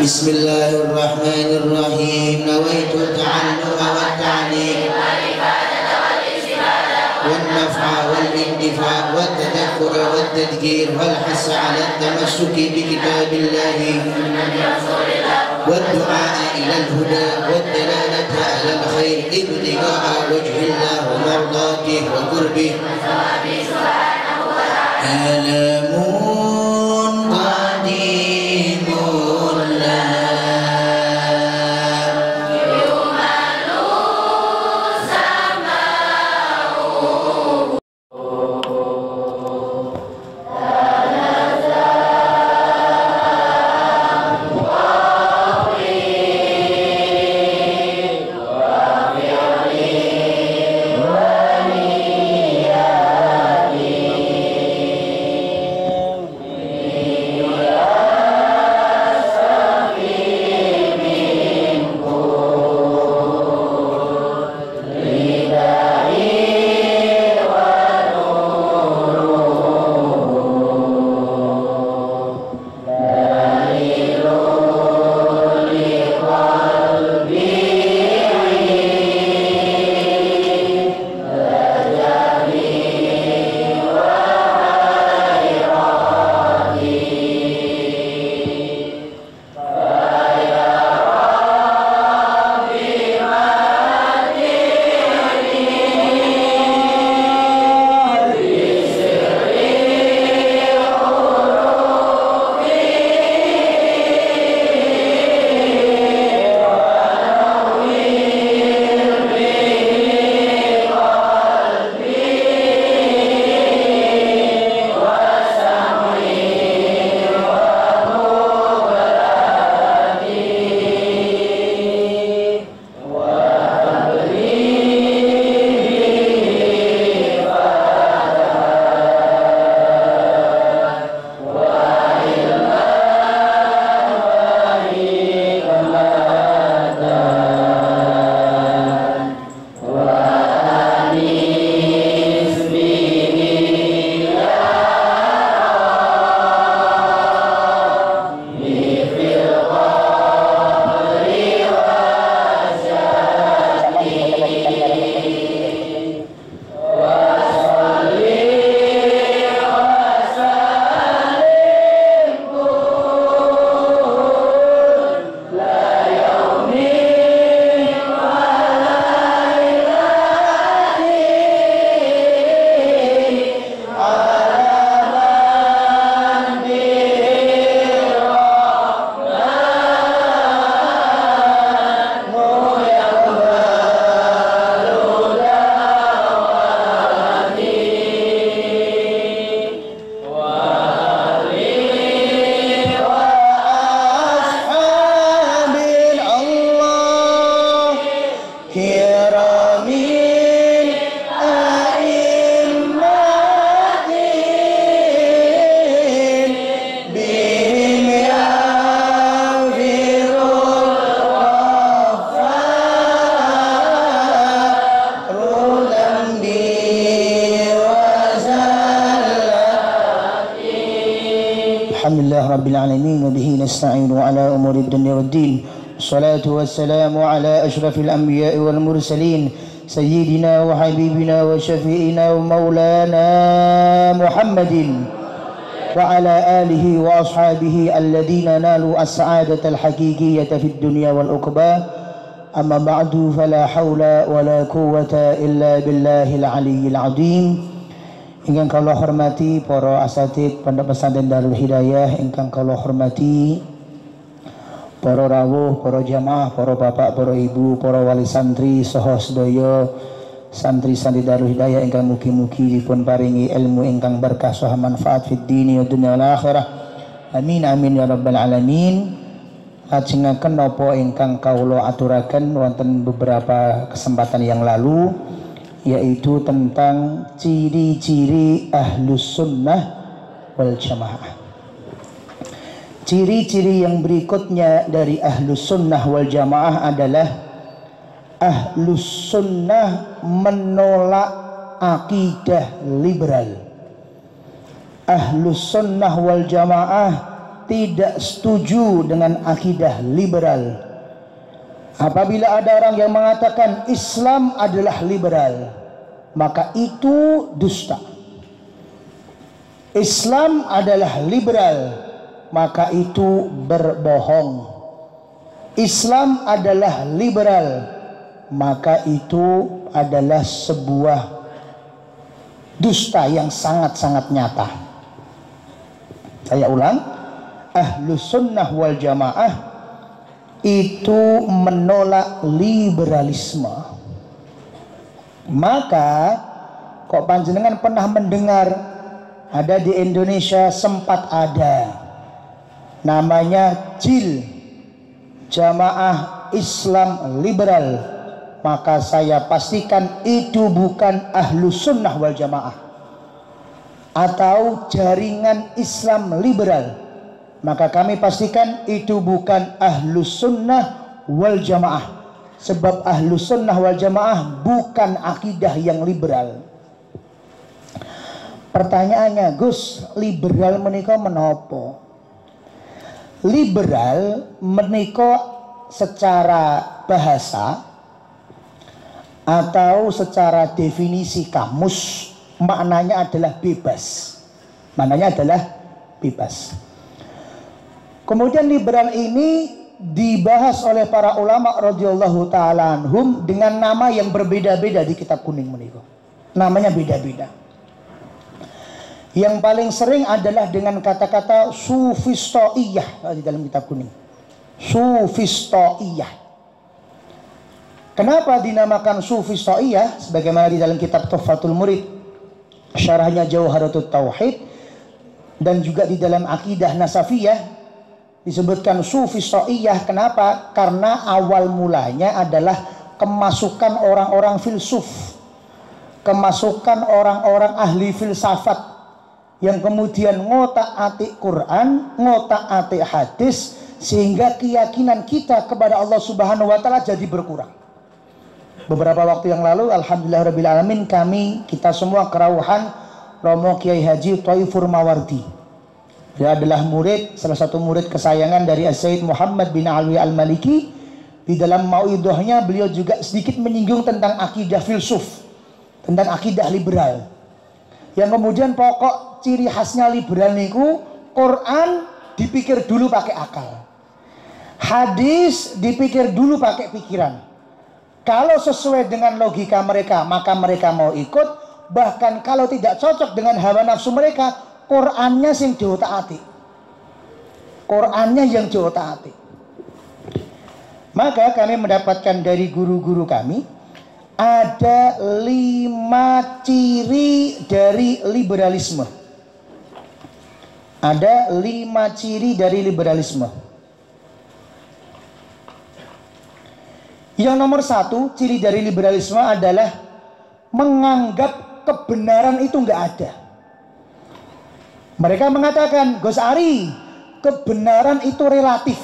Bismillahirrahmanirrahim. Nawaitu ta'alluma wa ta'lim والنفع والانتفاع والتذكر والتذكير والحث على التمسك بكتاب الله والدعاء إلى الهدى والدلالة على الخير ابتغاء وجه الله ومرضاته وقربه. آلام قديم لا Rabbil alamin wa bihi nasta'inu ala umuri dunya waddin. Wassalatu wassalamu ala asyrafil anbiya'i wal mursalin sayyidina wa habibina wa syafi'ina wa maulana Muhammadin wa ala alihi wa ashabihi alladhina nalu as-sa'adata al-haqiqiyyata fid dunya wal uqba. Amma ba'du, fala hawla wa la quwwata illa billahil aliyyil azim. Ingkang kula hormati para asatidz Pondok Pesantren Darul Hidayah, ingkang kula hormati para rawuh, para jamaah, para bapak, para ibu, para wali santri saha sedaya santri-santri Darul Hidayah ingkang mugi-mugi dipun paringi ilmu ingkang berkah saha manfaat fid dini wa dunya wal akhirah. Amin amin ya rabbal alamin. Lajengaken napa ingkang kawula aturaken wonten beberapa kesempatan yang lalu, yaitu tentang ciri-ciri ahlus sunnah wal jamaah. Ciri-ciri yang berikutnya dari ahlus sunnah wal jamaah adalah ahlus sunnah menolak akidah liberal. Ahlus sunnah wal jamaah tidak setuju dengan akidah liberal. Apabila ada orang yang mengatakan Islam adalah liberal, maka itu dusta. Islam adalah liberal, maka itu berbohong. Islam adalah liberal, maka itu adalah sebuah dusta yang sangat-sangat nyata. Saya ulang, Ahlus Sunnah wal Jamaah itu menolak liberalisme. Maka kok panjenengan pernah mendengar ada di Indonesia, sempat ada namanya JIL, Jamaah Islam Liberal, maka saya pastikan itu bukan Ahlus Sunnah wal Jamaah atau jaringan Islam liberal. Maka kami pastikan itu bukan Ahlus Sunnah wal Jamaah, sebab Ahlus Sunnah wal Jamaah bukan akidah yang liberal. Pertanyaannya, Gus, liberal menika menapa? Liberal menika secara bahasa atau secara definisi kamus maknanya adalah bebas. Maknanya adalah bebas. Kemudian liberal ini dibahas oleh para ulama radhiyallahu taala anhum dengan nama yang berbeda-beda di kitab kuning menika. Namanya beda-beda. Yang paling sering adalah dengan kata-kata sufistoiyah di dalam kitab kuning. Sufistoiyah. Kenapa dinamakan sufistoiyah? Sebagaimana di dalam kitab Tuhfatul Murid, syarahnya Jauharatul Tauhid, dan juga di dalam akidah Nasafiyah disebutkan sufistoiyah. Kenapa? Karena awal mulanya adalah kemasukan orang-orang filsuf, kemasukan orang-orang ahli filsafat yang kemudian ngotak-atik Quran, ngotak-atik hadis, sehingga keyakinan kita kepada Allah Subhanahu wa taala jadi berkurang. Beberapa waktu yang lalu, alhamdulillahirabbil alamin, kita semua kerawuhan Romo Kiai Haji Thaifur Mawardi. Dia adalah salah satu murid kesayangan dari Sayyid Muhammad bin Alwi Al-Maliki. Di dalam mauidhahnya beliau juga sedikit menyinggung tentang akidah filsuf, tentang akidah liberal. Yang kemudian pokok ciri khasnya liberal niku, Quran dipikir dulu pakai akal, hadis dipikir dulu pakai pikiran. Kalau sesuai dengan logika mereka, maka mereka mau ikut. Bahkan kalau tidak cocok dengan hawa nafsu mereka, Qurannya yang diotak-atik, Qurannya yang diotak-atik. Maka kami mendapatkan dari guru-guru kami ada 5 ciri dari liberalisme. Ada 5 ciri dari liberalisme. Yang nomor 1 ciri dari liberalisme adalah menganggap kebenaran itu nggak ada. Mereka mengatakan, Gus Ari, kebenaran itu relatif.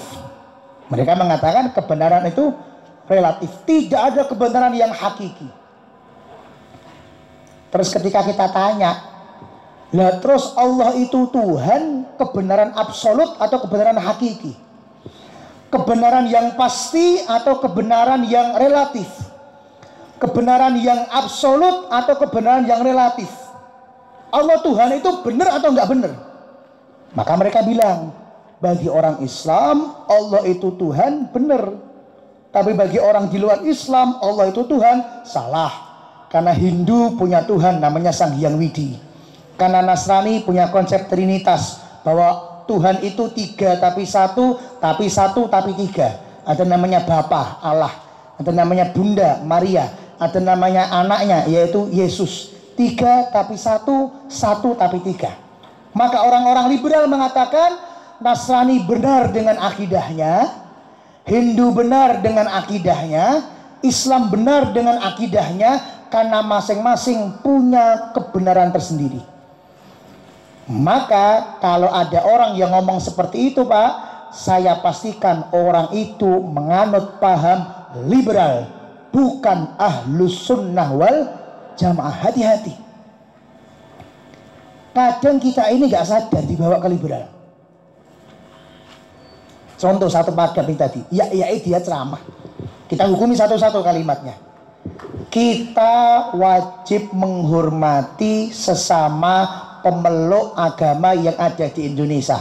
Mereka mengatakan kebenaran itu relatif. Tidak ada kebenaran yang hakiki. Terus ketika kita tanya, lah terus Allah itu Tuhan, kebenaran absolut atau kebenaran hakiki? Kebenaran yang pasti atau kebenaran yang relatif? Kebenaran yang absolut atau kebenaran yang relatif? Allah Tuhan itu benar atau enggak benar? Maka mereka bilang, bagi orang Islam Allah itu Tuhan benar, tapi bagi orang di luar Islam Allah itu Tuhan salah. Karena Hindu punya Tuhan namanya Sang Hyang Widi, karena Nasrani punya konsep Trinitas, bahwa Tuhan itu 3 tapi 1, tapi 1 tapi 3. Ada namanya Bapa Allah, ada namanya Bunda Maria, ada namanya anaknya yaitu Yesus. 3 tapi 1, 1 tapi 3. Maka orang-orang liberal mengatakan Nasrani benar dengan akidahnya, Hindu benar dengan akidahnya, Islam benar dengan akidahnya, karena masing-masing punya kebenaran tersendiri. Maka kalau ada orang yang ngomong seperti itu, Pak, saya pastikan orang itu menganut paham liberal, bukan Ahlus Sunnah wal Jamaah. Hati-hati. Kadang kita ini gak sadar dibawa ke liberal. Contoh satu paragraf ini tadi, ya dia ceramah. Kita hukumi satu-satu kalimatnya. Kita wajib menghormati sesama pemeluk agama yang ada di Indonesia.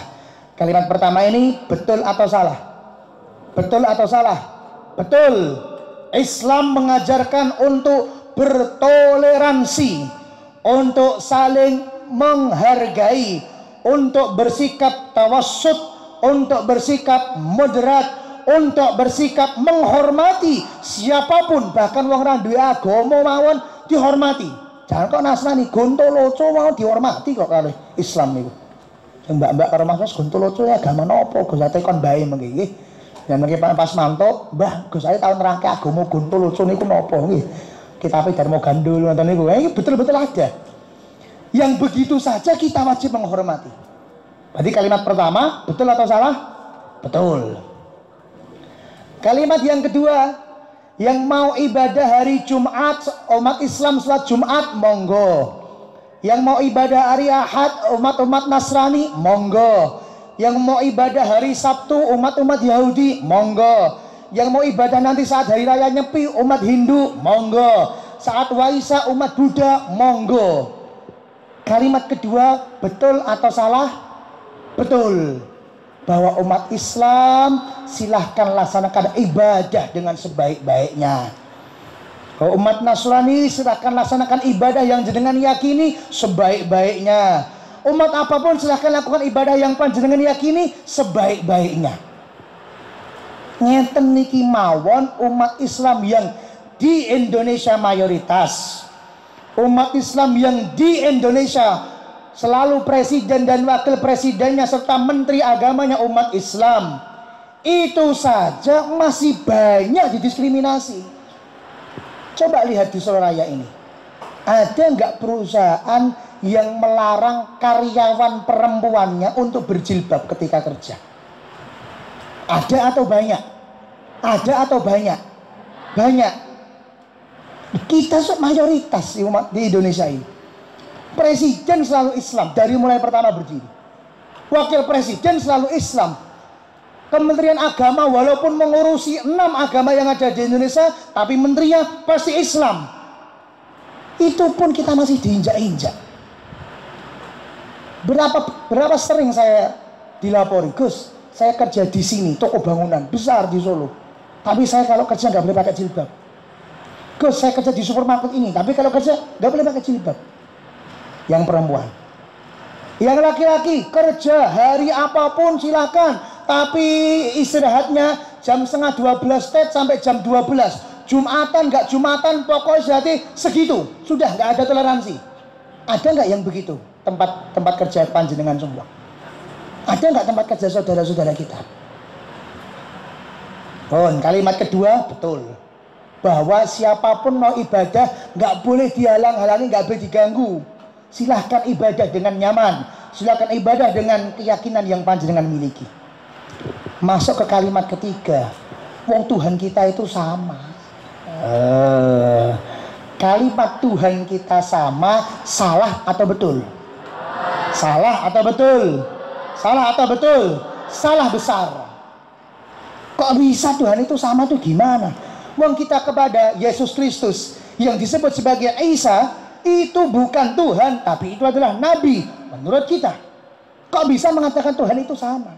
Kalimat pertama ini betul atau salah? Betul atau salah? Betul. Islam mengajarkan untuk bertoleransi, untuk saling menghargai, untuk bersikap tawassut, untuk bersikap moderat, untuk bersikap menghormati siapapun, bahkan wong ra duwe agama mawon dihormati. Jangan kok Nasrani gontoloco mau dihormati kok kalih Islam niku. Mbak-mbak karo Mas gontoloco ya agama napa Gus ate kon bae mengki nggih. Ya mengki pas mantuk, Mbah Gus saya tahun nerangke agama gontoloco niku napa nggih. Kitabe Darmo Gandul ngoten niku. Ini betul-betul ada. Yang begitu saja kita wajib menghormati. Berarti kalimat pertama betul atau salah? Betul. Kalimat yang kedua, yang mau ibadah hari Jumat, umat Islam salat Jumat, monggo. Yang mau ibadah hari Ahad, umat-umat Nasrani, monggo. Yang mau ibadah hari Sabtu, umat-umat Yahudi, monggo. Yang mau ibadah nanti saat hari raya Nyepi, umat Hindu, monggo. Saat Waisak, umat Buddha, monggo. Kalimat kedua, betul atau salah? Betul. Bahwa umat Islam silahkan laksanakan ibadah dengan sebaik-baiknya. Kalau umat Nasrani silahkan laksanakan ibadah yang jenengan yakini sebaik-baiknya. Umat apapun silahkan lakukan ibadah yang panjenengan yakini sebaik-baiknya. Ngeten niki mawon umat Islam yang di Indonesia mayoritas. Umat Islam yang di Indonesia selalu presiden dan wakil presidennya serta menteri agamanya umat Islam. Itu saja masih banyak didiskriminasi. Coba lihat di Surabaya ini. Ada nggak perusahaan yang melarang karyawan perempuannya untuk berjilbab ketika kerja? Ada atau banyak? Ada atau banyak? Banyak. Kita mayoritas umat di Indonesia ini. Presiden selalu Islam dari mulai pertama berdiri. Wakil presiden selalu Islam. Kementerian Agama walaupun mengurusi 6 agama yang ada di Indonesia, tapi menterinya pasti Islam. Itu pun kita masih diinjak-injak. Berapa sering saya dilapori, Gus, saya kerja di sini, toko bangunan besar di Solo, tapi saya kalau kerja nggak boleh pakai jilbab. Gus, saya kerja di supermarket ini, tapi kalau kerja nggak boleh pakai jilbab. Yang perempuan, yang laki-laki kerja hari apapun silakan, tapi istirahatnya jam setengah 12 sampai jam 12. Jumatan nggak Jumatan, pokoknya jadi segitu, sudah nggak ada toleransi. Ada nggak yang begitu tempat kerja panjenengan semua? Ada nggak tempat kerja saudara-saudara kita? Kalimat kedua betul, bahwa siapapun mau ibadah nggak boleh dihalang-halangi, nggak boleh diganggu. Silahkan ibadah dengan nyaman, silahkan ibadah dengan keyakinan yang panjenengan miliki. Masuk ke kalimat ketiga, wong Tuhan kita itu sama. Kalimat Tuhan kita sama, salah atau betul? Salah atau betul? Salah atau betul? Salah besar. Kok bisa Tuhan itu sama tuh gimana? Wong kita kepada Yesus Kristus yang disebut sebagai Isa itu bukan Tuhan, tapi itu adalah Nabi menurut kita. Kok bisa mengatakan Tuhan itu sama?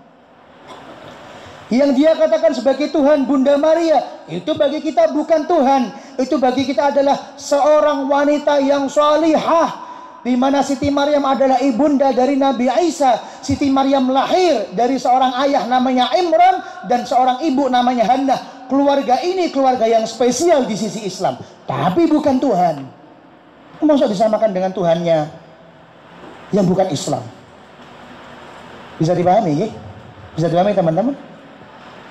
Yang dia katakan sebagai Tuhan Bunda Maria, itu bagi kita bukan Tuhan. Itu bagi kita adalah seorang wanita yang sholihah, di mana Siti Maryam adalah ibunda dari Nabi Isa. Siti Maryam lahir dari seorang ayah namanya Imran dan seorang ibu namanya Hannah. Keluarga ini keluarga yang spesial di sisi Islam, tapi bukan Tuhan. Masa disamakan dengan Tuhannya yang bukan Islam? Bisa dipahami ya? Bisa dipahami teman-teman?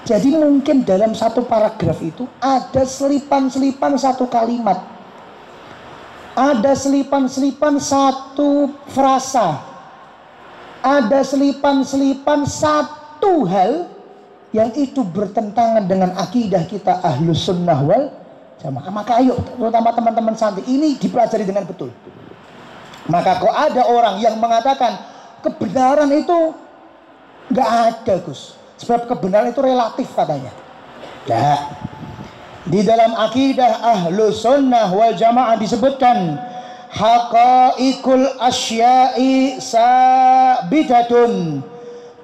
Jadi mungkin dalam satu paragraf itu ada selipan-selipan satu kalimat, ada selipan-selipan satu frasa, ada selipan-selipan satu hal yang itu bertentangan dengan akidah kita Ahlus Sunnah wal Jamaah. Maka ayo, terutama teman-teman santri, ini dipelajari dengan betul. Maka kok ada orang yang mengatakan kebenaran itu nggak ada, Gus. Sebab kebenaran itu relatif katanya. Nah, di dalam akidah Ahlus Sunnah wal Jamaah disebutkan haqaiqul asya'i sabitatun,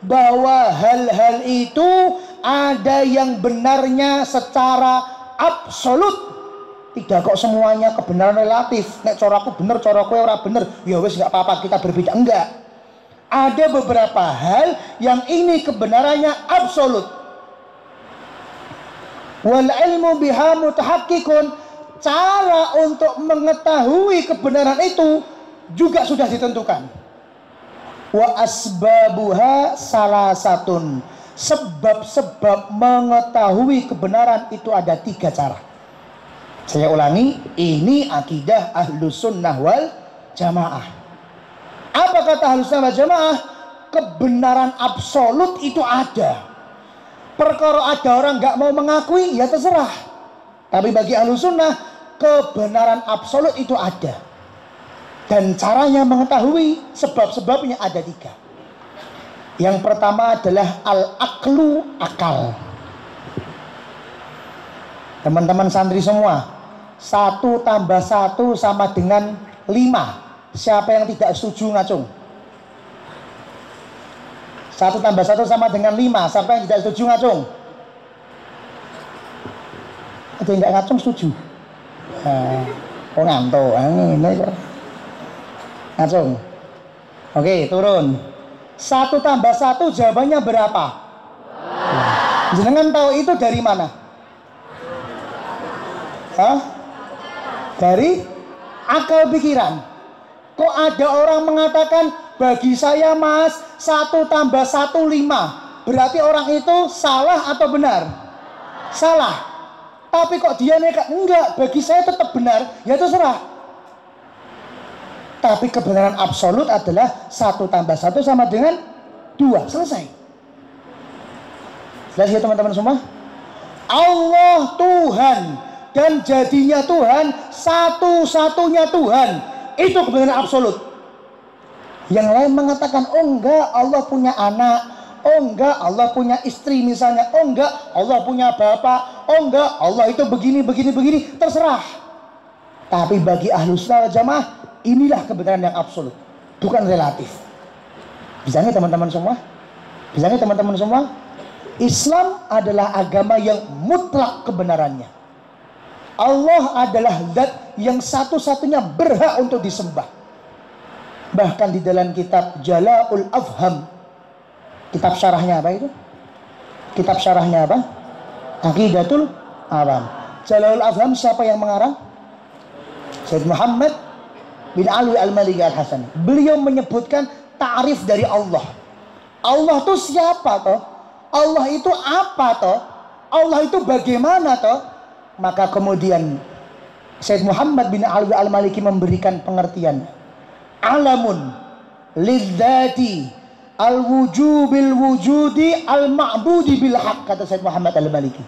bahwa hal-hal itu ada yang benarnya secara absolut. Tidak kok semuanya kebenaran relatif. Nek coraku bener, coraku ora bener, ya wis nggak apa-apa kita berbeda. Enggak. Ada beberapa hal yang ini kebenarannya absolut. Wal ilmu biha mutahaqqiqun, cara untuk mengetahui kebenaran itu juga sudah ditentukan. Wa asbabuha salasatun, sebab-sebab mengetahui kebenaran itu ada 3 cara. Saya ulangi, ini akidah Ahlus Sunnah wal Jamaah. Apa kata Ahlus Sunnah wal Jamaah? Kebenaran absolut itu ada. Perkara ada orang nggak mau mengakui, ya terserah. Tapi bagi Ahlus Sunnah, kebenaran absolut itu ada. Dan caranya mengetahui sebab-sebabnya ada 3. Yang pertama adalah al-aqlu, akal. Teman-teman santri semua, 1 tambah 1 sama dengan 5. Siapa yang tidak setuju ngacung? 1 tambah 1 sama dengan 5. Siapa yang tidak setuju ngacung? Ada yang tidak ngacung setuju? Oh ngantuk. Ngacung. Oke, turun. 1 tambah 1 jawabannya berapa? Jenengan tahu itu dari mana? Dari akal pikiran. Kok ada orang mengatakan bagi saya mas 1 tambah 1 5, berarti orang itu salah atau benar? Salah. Tapi kok dia nekat? Enggak, bagi saya tetap benar. Ya terserah. Tapi kebenaran absolut adalah 1 tambah 1 sama dengan 2. Selesai. Jelas ya teman-teman semua? Allah Tuhan dan jadinya Tuhan, satu-satunya Tuhan, itu kebenaran absolut. Yang lain mengatakan, oh enggak Allah punya anak, oh enggak Allah punya istri misalnya, oh enggak Allah punya bapak, oh enggak Allah itu begini, terserah. Tapi bagi Ahlus Sunnah wal Jamaah, inilah kebenaran yang absolut, bukan relatif. Bisa nggak teman-teman semua? Bisa nggak teman-teman semua? Islam adalah agama yang mutlak kebenarannya. Allah adalah zat yang satu-satunya berhak untuk disembah. Bahkan di dalam kitab Jala'ul Afham, kitab syarahnya apa itu? Kitab syarahnya apa? Aqidatul Awam. Jala'ul Afham siapa yang mengarang? Sayyid Muhammad bin Ali Al-Maliki Al-Hasani. Beliau menyebutkan ta'rif dari Allah. Allah itu siapa toh? Allah itu apa toh? Allah itu bagaimana toh? Maka kemudian Sayyid Muhammad bin Ali Al-Maliki memberikan pengertian. Alamun lidzati al-wujubil wujudi al-ma'budi bil haq, kata Sayyid Muhammad Al-Maliki.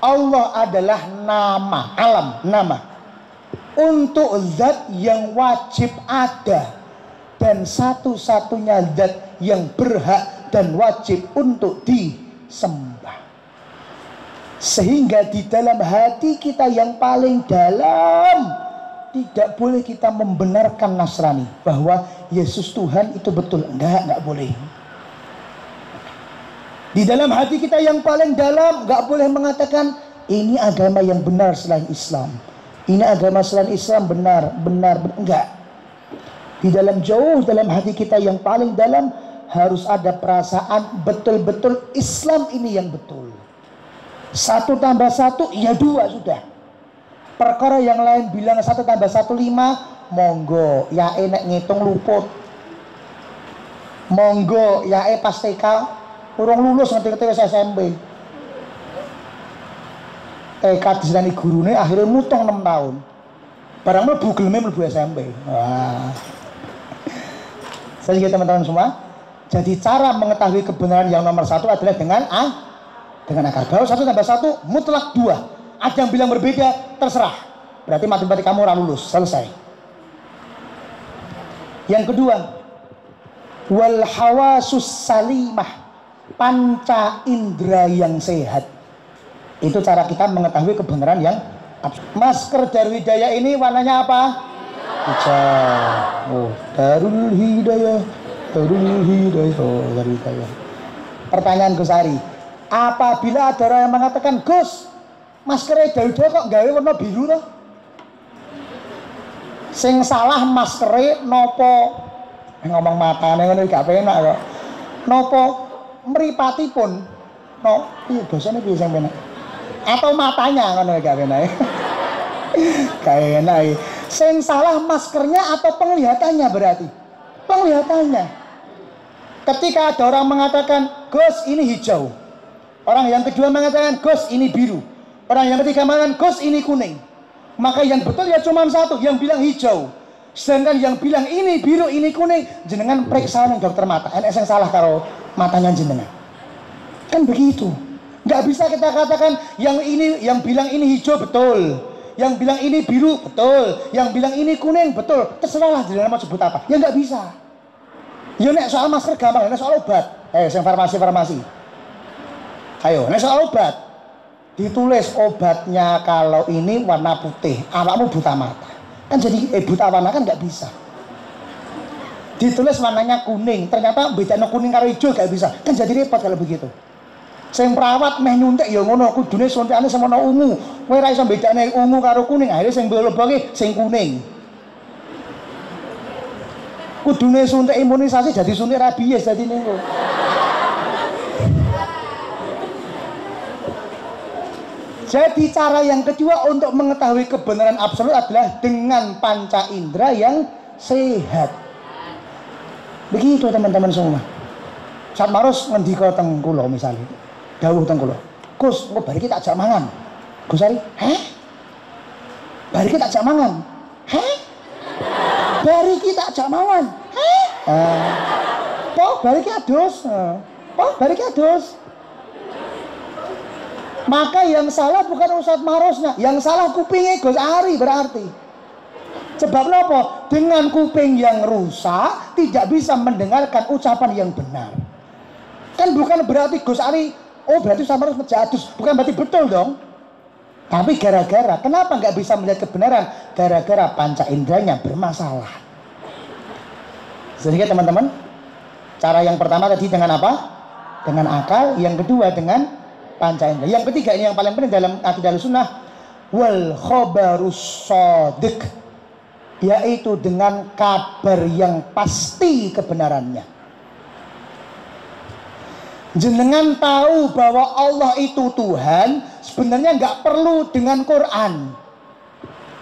Allah adalah nama, alam, nama untuk zat yang wajib ada dan satu-satunya zat yang berhak dan wajib untuk disembah. Sehingga di dalam hati kita yang paling dalam tidak boleh kita membenarkan Nasrani bahwa Yesus Tuhan itu betul. Enggak boleh. Di dalam hati kita yang paling dalam enggak boleh mengatakan ini agama yang benar selain Islam, ini agama selain Islam benar. Enggak. Di dalam hati kita yang paling dalam harus ada perasaan betul-betul Islam ini yang betul. 1 tambah 1 ya 2 sudah. Perkara yang lain bilang 1 tambah 1 5, monggo ya enek ngitung luput, monggo ya pas TK urung lulus ngerti-ngerti wis SMP. TK disenani gurune akhirnya mutong 6 tahun. Barang mlebu geleme mlebu SMP. Wah. Saya teman-teman semua. Jadi cara mengetahui kebenaran yang nomor 1 adalah dengan akal. Bahwa 1 tambah 1 mutlak 2. Ada yang bilang berbeda, terserah. Berarti matematika kamu ora lulus, selesai. Yang kedua, wal hawasus salimah, panca indera yang sehat. Itu cara kita mengetahui kebenaran yang absolut. Masker Darul Hidayah ini warnanya apa? Hijau. Oh, Darul Hidayah, Darul Hidayah, oh, Darul Hidayah. Pertanyaan Gus Ari, apabila ada orang yang mengatakan, Gus, maskernya Darul Hidayah kok gawe warna biru toh? Sing salah maskernya nopo? Ngomong matane ngono gak penak kok. Nopo mripatipun? No, iya dosane piye sing penak? Atau matanya ngono gak penak. Gak enak. Sing salah maskernya atau penglihatannya berarti? Penglihatannya. Ketika ada orang mengatakan, Gus ini hijau. Orang yang kedua mengatakan, Gus ini biru. Orang yang ketiga mengatakan, Gus ini kuning. Maka yang betul ya cuma satu, yang bilang hijau. Sedangkan yang bilang ini biru, ini kuning, jenengan periksa ning dokter mata. Enek sing salah karo matanya jenengan. Kan begitu. Nggak bisa kita katakan yang bilang ini hijau betul, yang bilang ini biru betul, yang bilang ini kuning betul. Terserahlah jenengan mau sebut apa. Ya nggak bisa. Ya nek soal masker gampang, nek soal obat. Yang farmasi. Ayo, nek soal obat. Ditulis obatnya kalau ini warna putih, awakmu buta mata. Kan jadi buta warna kan nggak bisa. Ditulis warnanya kuning, ternyata bedanya kuning karo hijau nggak bisa. Kan jadi repot kalau begitu. Sing perawat meh nyuntik ya ngono, kudune suntikane semono ungu. Kowe ora iso bedane ungu karo kuning, akhirnya sing mbelebake sing kuning. Kudune suntik imunisasi jadi suntik rabies jadi niku. Jadi cara yang kedua untuk mengetahui kebenaran absolut adalah dengan panca indera yang sehat. Begitu teman-teman semua. Saat Maros ngendika teng kula misalnya, dawuh teng kula, Gus, engko bar iki tak jak mangan. Gus Ari, heh? Bar iki tak jak mangan. Heh? Bar iki tak jak mangan. Heh? Po bar iki adus. Po bar iki adus. Maka yang salah bukan Ustadz Marosnya, yang salah kupingnya Gus Ari berarti. Sebab apa? Dengan kuping yang rusak tidak bisa mendengarkan ucapan yang benar. Kan bukan berarti Gus Ari, oh berarti Ustadz Maros ngejadus, bukan berarti betul dong. Tapi gara-gara, kenapa nggak bisa melihat kebenaran? Gara-gara panca inderanya bermasalah. Sehingga teman-teman, cara yang pertama tadi dengan apa? Dengan akal, yang kedua dengan panca indera. Yang ketiga ini yang paling penting dalam akidah sunnah, wal khobarus shadiq, yaitu dengan kabar yang pasti kebenarannya. Jenengan tahu bahwa Allah itu Tuhan, sebenarnya nggak perlu dengan Quran.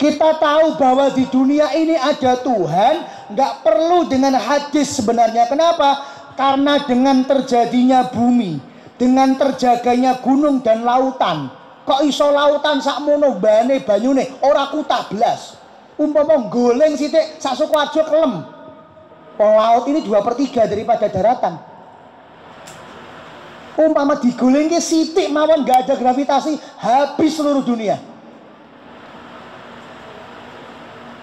Kita tahu bahwa di dunia ini ada Tuhan, nggak perlu dengan hadis sebenarnya. Kenapa? Karena dengan terjadinya bumi, dengan terjaganya gunung dan lautan, kok iso lautan sakmono bane banyune ora kutak blas. Umpama goleng sithik sak Sukoharjo kelem. Laut ini 2/3 daripada daratan. Umpama digolengke sithik mawon gak ada gravitasi, habis seluruh dunia.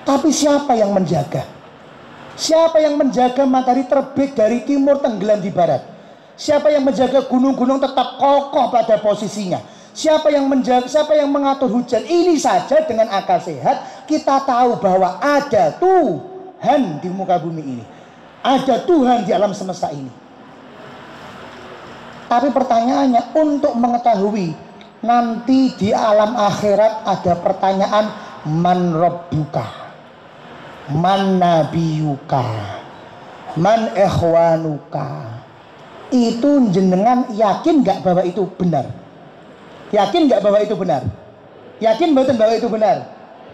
Tapi siapa yang menjaga? Siapa yang menjaga matahari terbit dari timur tenggelam di barat? Siapa yang menjaga gunung-gunung tetap kokoh pada posisinya? Siapa yang menjaga, siapa yang mengatur hujan? Ini saja dengan akal sehat kita tahu bahwa ada Tuhan di muka bumi ini. Ada Tuhan di alam semesta ini. Tapi pertanyaannya, untuk mengetahui nanti di alam akhirat ada pertanyaan, man rabbuka, man nabiyuka, man ikhwanuka. Itu jenengan yakin gak bahwa itu benar? Yakin gak bahwa itu benar? Yakin betul bahwa itu benar?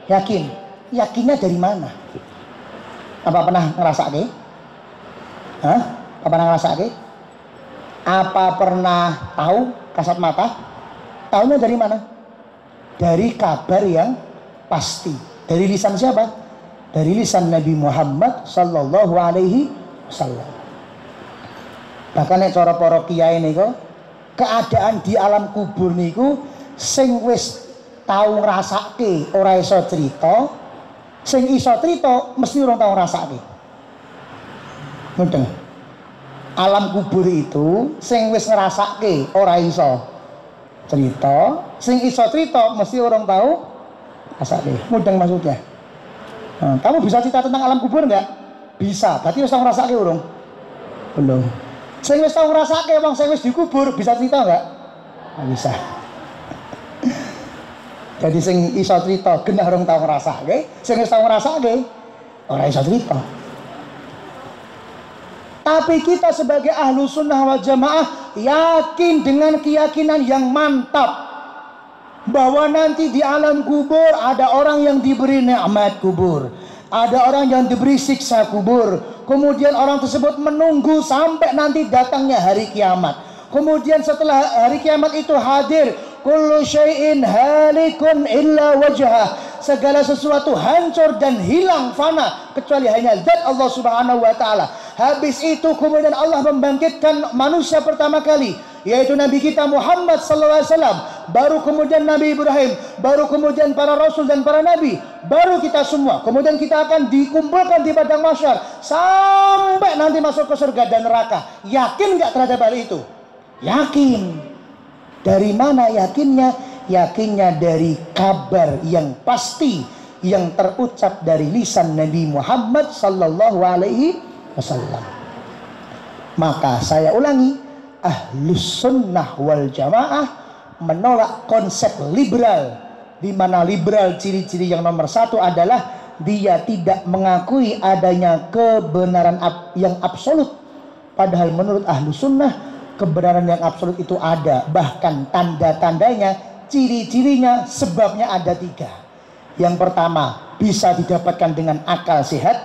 Yakin. Yakinnya dari mana? Apa pernah ngerasake? Hah? Apa pernah ngerasake? Apa pernah tahu kasat mata? Tahunya dari mana? Dari kabar yang pasti. Dari lisan siapa? Dari lisan Nabi Muhammad sallallahu alaihi wasallam. Bahkan nek cara para kiai niku, keadaan di alam kubur niku sing wis tau ngrasake ora iso cerita, sing iso cerita mesti ora tau ngrasake. Ngoten. Alam kubur itu sing wis ngrasake ora iso cerita, sing iso cerita mesti orang tahu ngrasake. Mudeng maksudnya. Nah, kamu bisa cerita tentang alam kubur enggak? Bisa. Berarti wis tau ngrasake urung? Belum. Sing wis tau ngrasake wong sing wis dikubur bisa cerita enggak? Nggak bisa. Jadi sing iso cerita genah orang tau ngrasake, sing wis tau ngrasake ora iso cerita. Tapi kita sebagai ahlu sunnah wal jamaah yakin dengan keyakinan yang mantap bahwa nanti di alam kubur ada orang yang diberi nikmat kubur, ada orang yang diberi siksa kubur, kemudian orang tersebut menunggu sampai nanti datangnya hari kiamat. Kemudian setelah hari kiamat itu hadir, kullu syai'in halikun illa wajhah, segala sesuatu hancur dan hilang fana kecuali hanya zat Allah Subhanahu wa taala. Habis itu kemudian Allah membangkitkan manusia pertama kali, yaitu Nabi kita Muhammad sallallahu alaihi wasallam, baru kemudian Nabi Ibrahim, baru kemudian para rasul dan para nabi, baru kita semua. Kemudian kita akan dikumpulkan di padang mahsyar sampai nanti masuk ke surga dan neraka. Yakin nggak terhadap hal itu? Yakin. Dari mana yakinnya? Yakinnya dari kabar yang pasti yang terucap dari lisan Nabi Muhammad sallallahu alaihi wasallam. Maka saya ulangi, Ahlus Sunnah wal Jamaah menolak konsep liberal, di mana liberal ciri-ciri yang nomor satu adalah dia tidak mengakui adanya kebenaran yang absolut. Padahal menurut Ahlus Sunnah kebenaran yang absolut itu ada, bahkan tanda-tandanya, ciri-cirinya, sebabnya ada 3. Yang pertama bisa didapatkan dengan akal sehat,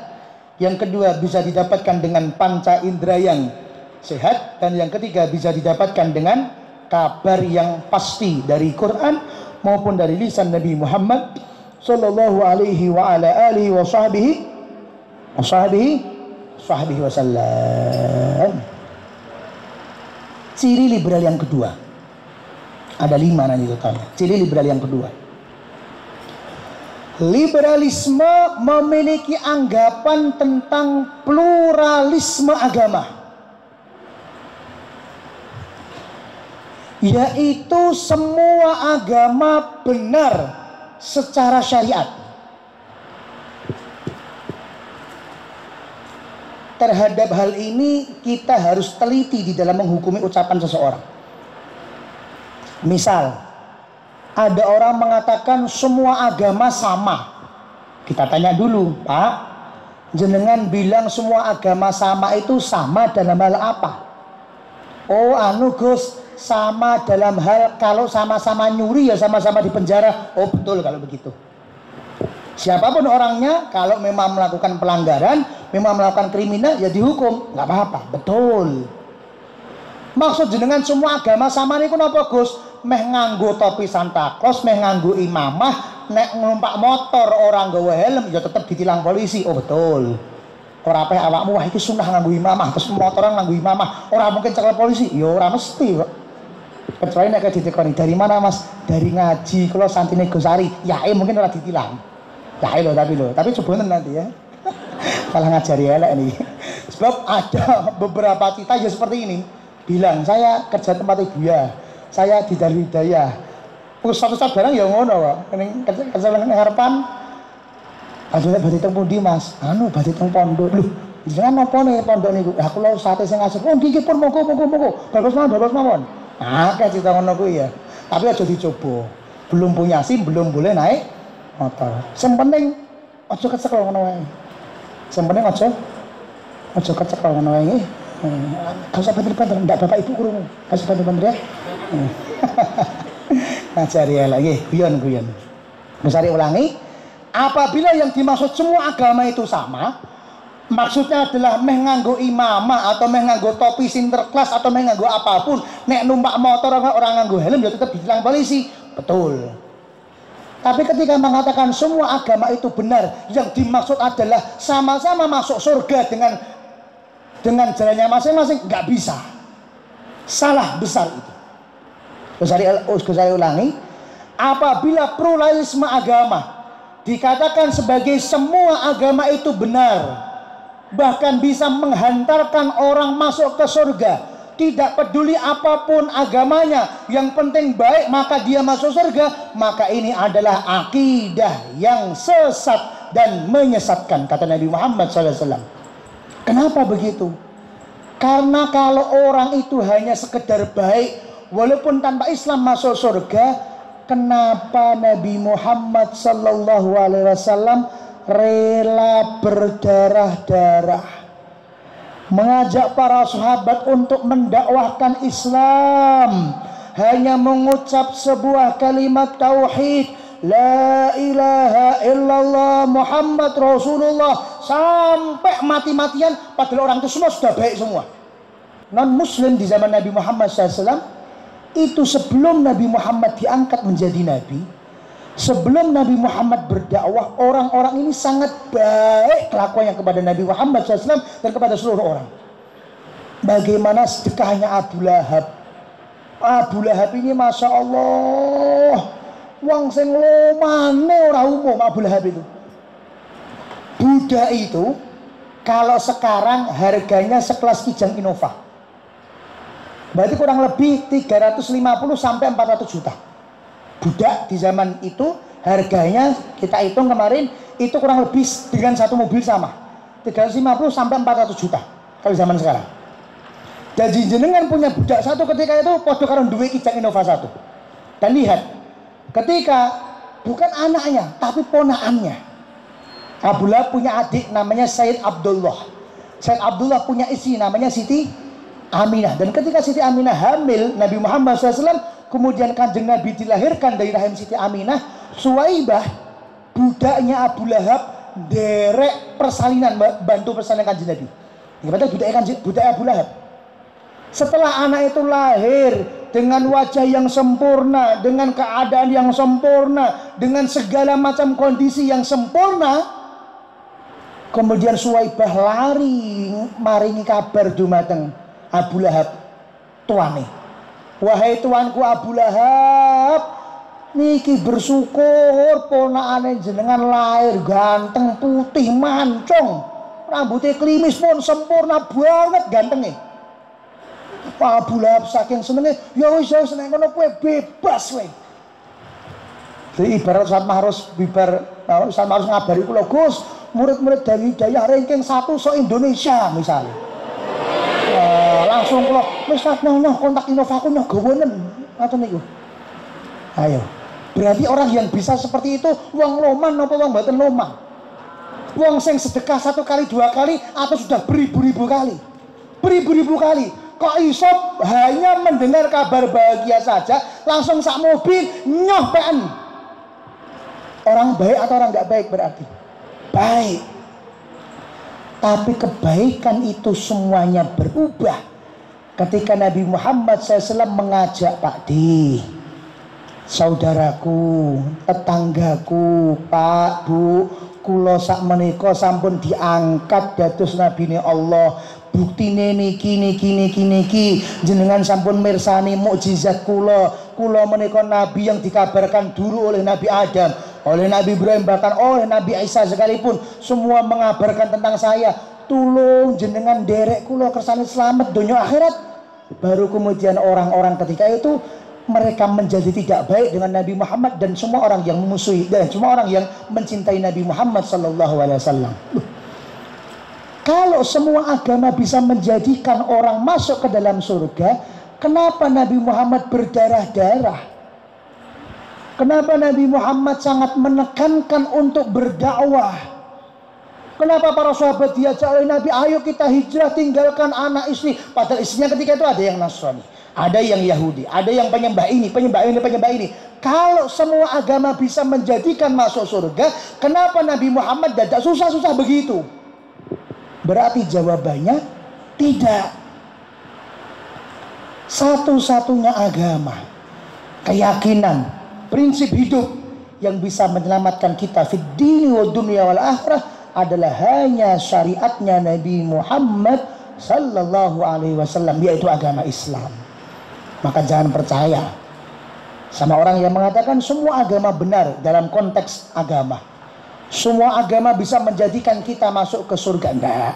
yang kedua bisa didapatkan dengan panca indera yang sehat, dan yang ketiga bisa didapatkan dengan kabar yang pasti dari Quran maupun dari lisan Nabi Muhammad sallallahu alaihi wa ala alihi wa sahbihi wasallam. Ciri liberal yang kedua, ada 5 nanti totalnya. Ciri liberal yang kedua, liberalisme memiliki anggapan tentang pluralisme agama, yaitu semua agama benar secara syariat. Terhadap hal ini kita harus teliti di dalam menghukumi ucapan seseorang. Misal, ada orang mengatakan semua agama sama. Kita tanya dulu, Pak, jenengan bilang semua agama sama itu sama dalam hal apa? Oh, Gus, sama dalam hal kalau sama-sama nyuri ya sama-sama di penjara. Oh, betul kalau begitu. Siapapun orangnya, kalau memang melakukan pelanggaran, memang melakukan kriminal, ya dihukum, nggak apa-apa. Betul. Maksud jenengan semua agama sama niku napa, Gus? Meh nganggo topi Santa Claus, meh nganggo imamah, nek numpak motor orang gawe helm, ya tetap ditilang polisi. Oh betul. Ora apeh awakmu, wah iki sunah nganggo imamah, terus motoran nganggo imamah, ora mungkin cekel polisi. Ya ora mesti kok. Kecuali nek ditekoni, dari mana Mas? Dari ngaji, kula santine Gosari. Ya mungkin ora ditilang. Ya tapi coba nanti ya. Kalah ngajari elek nih. Sebab ada beberapa kita ya seperti ini. Bilang, saya kerja tempat ibu ya, saya di Darul Hidayah. Ustaz-ustaz barang ya ngono kok. Kerja nang ngarepan. Ada badhe teng pundi Mas? Anu badhe teng pondok. Lho, jenengan napa nih pondok niku? Lah kula sate sing ngasih. Oh nggih pun monggo. Bagus mawon. Akeh cerita ngono kuwi ya. Tapi aja dicoba. Belum punya SIM, belum boleh naik motor. Sing penting aja kecekel ngono wae. Sing penting aja kecekel ngono wae. Gak usah banter-banter, ndak bapak ibu krungu. Gak usah banter-banter ya. Ngajari lagi, guyon. Besari ulangi. Apabila yang dimaksud semua agama itu sama, maksudnya adalah meh nganggo imamah atau meh nganggo topi sinterklas atau meh nganggo apapun, nek numpak motor orang nganggo helm ya tetap ditilang polisi. Betul. Tapi ketika mengatakan semua agama itu benar, yang dimaksud adalah sama-sama masuk surga dengan jalannya masing-masing, nggak bisa. Salah besar itu. Saya ulangi, apabila pluralisme agama dikatakan sebagai semua agama itu benar, bahkan bisa menghantarkan orang masuk ke surga. Tidak peduli apapun agamanya, yang penting baik maka dia masuk surga. Maka ini adalah akidah yang sesat dan menyesatkan, kata Nabi Muhammad SAW. Kenapa begitu? Karena kalau orang itu hanya sekedar baik, walaupun tanpa Islam masuk surga, kenapa Nabi Muhammad SAW rela berdarah-darah mengajak para sahabat untuk mendakwahkan Islam, hanya mengucap sebuah kalimat tauhid, la ilaha illallah Muhammad Rasulullah, sampai mati-matian, padahal orang itu semua sudah baik semua. Non muslim di zaman Nabi Muhammad SAW itu, sebelum Nabi Muhammad diangkat menjadi nabi, sebelum Nabi Muhammad berdakwah, orang-orang ini sangat baik kelakuannya kepada Nabi Muhammad SAW dan kepada seluruh orang. Bagaimana sedekahnya Abu Lahab? Abu Lahab ini Masya Allah, wong sing lomane ora umum. Abu Lahab itu, budak itu kalau sekarang harganya sekelas Kijang Innova, berarti kurang lebih 350 sampai 400 juta. Budak di zaman itu harganya, kita hitung kemarin, itu kurang lebih dengan satu mobil sama 350 sampai 400 juta kalau zaman sekarang. Jadi jenengan punya budak satu ketika itu podo karo duwe Kijang Innova satu. Dan lihat, ketika bukan anaknya tapi ponakannya, Abu Lahab punya adik namanya Sayyid Abdullah. Sayyid Abdullah punya istri namanya Siti Aminah. Dan ketika Siti Aminah hamil Nabi Muhammad SAW, kemudian Kanjeng Nabi dilahirkan dari rahim Siti Aminah, Suwaibah, budaknya Abu Lahab, derek persalinan, bantu persalinan Kanjeng Nabi. Ini budaknya Abu Lahab. Setelah anak itu lahir dengan wajah yang sempurna, dengan keadaan yang sempurna, dengan segala macam kondisi yang sempurna, kemudian Suwaibah lari maringi kabar dumateng Abu Lahab, tuane, wahai tuanku Abu Lahab, niki bersyukur ponakane jenengan lahir ganteng, putih, mancung, rambutnya klimis pun sempurna banget gantengnya. Abu Lahab saking senengnya, ya wis seneng kono kowe bebas kowe. Jadi ibarat Ustaz Mahrus bibar, Ustaz Mahrus ngabari kula, Gus, murid-murid dari Hidayah ranking 1 se-Indonesia misalnya. Langsung kula wis nono kontak Innovaku nang gawonen ngoten niku. Ayo. Berarti orang yang bisa seperti itu wong loman apa wong mboten loman? Wong sing sedekah 1 kali 2 kali atau sudah beribu-ribu kali. Beribu-ribu kali. Kok iso hanya mendengar kabar bahagia saja langsung sak mobil nyoh PN. Orang baik atau orang enggak baik berarti? Baik. Tapi kebaikan itu semuanya berubah ketika Nabi Muhammad SAW mengajak, Pak Di, saudaraku, tetanggaku, Pak, Bu, kula sak menika sampun diangkat dados nabine Allah. Buktine niki jenengan sampun mirsani mukjizat kula menika nabi yang dikabarkan dulu oleh Nabi Adam, oleh Nabi Ibrahim, bahkan oleh Nabi Isa sekalipun, semua mengabarkan tentang saya. Tulung jenengan derek kula kersane selamat dunia akhirat. Baru kemudian orang-orang ketika itu mereka menjadi tidak baik dengan Nabi Muhammad dan semua orang yang memusuhi dan semua orang yang mencintai Nabi Muhammad SAW. Kalau semua agama bisa menjadikan orang masuk ke dalam surga, kenapa Nabi Muhammad berdarah-darah? Kenapa Nabi Muhammad sangat menekankan untuk berdakwah? Kenapa para sahabat diajak oleh Nabi, ayo kita hijrah, tinggalkan anak istri. Padahal istrinya ketika itu ada yang Nasrani, ada yang Yahudi, ada yang penyembah ini, penyembah ini. Kalau semua agama bisa menjadikan masuk surga, kenapa Nabi Muhammad dadak susah-susah begitu? Berarti jawabannya tidak. Satu-satunya agama, keyakinan, prinsip hidup yang bisa menyelamatkan kita fid dini wa dunya wal akhirah adalah hanya syariatnya Nabi Muhammad sallallahu alaihi wasallam, yaitu agama Islam. Maka jangan percaya sama orang yang mengatakan semua agama benar dalam konteks agama. Semua agama bisa menjadikan kita masuk ke surga. Enggak.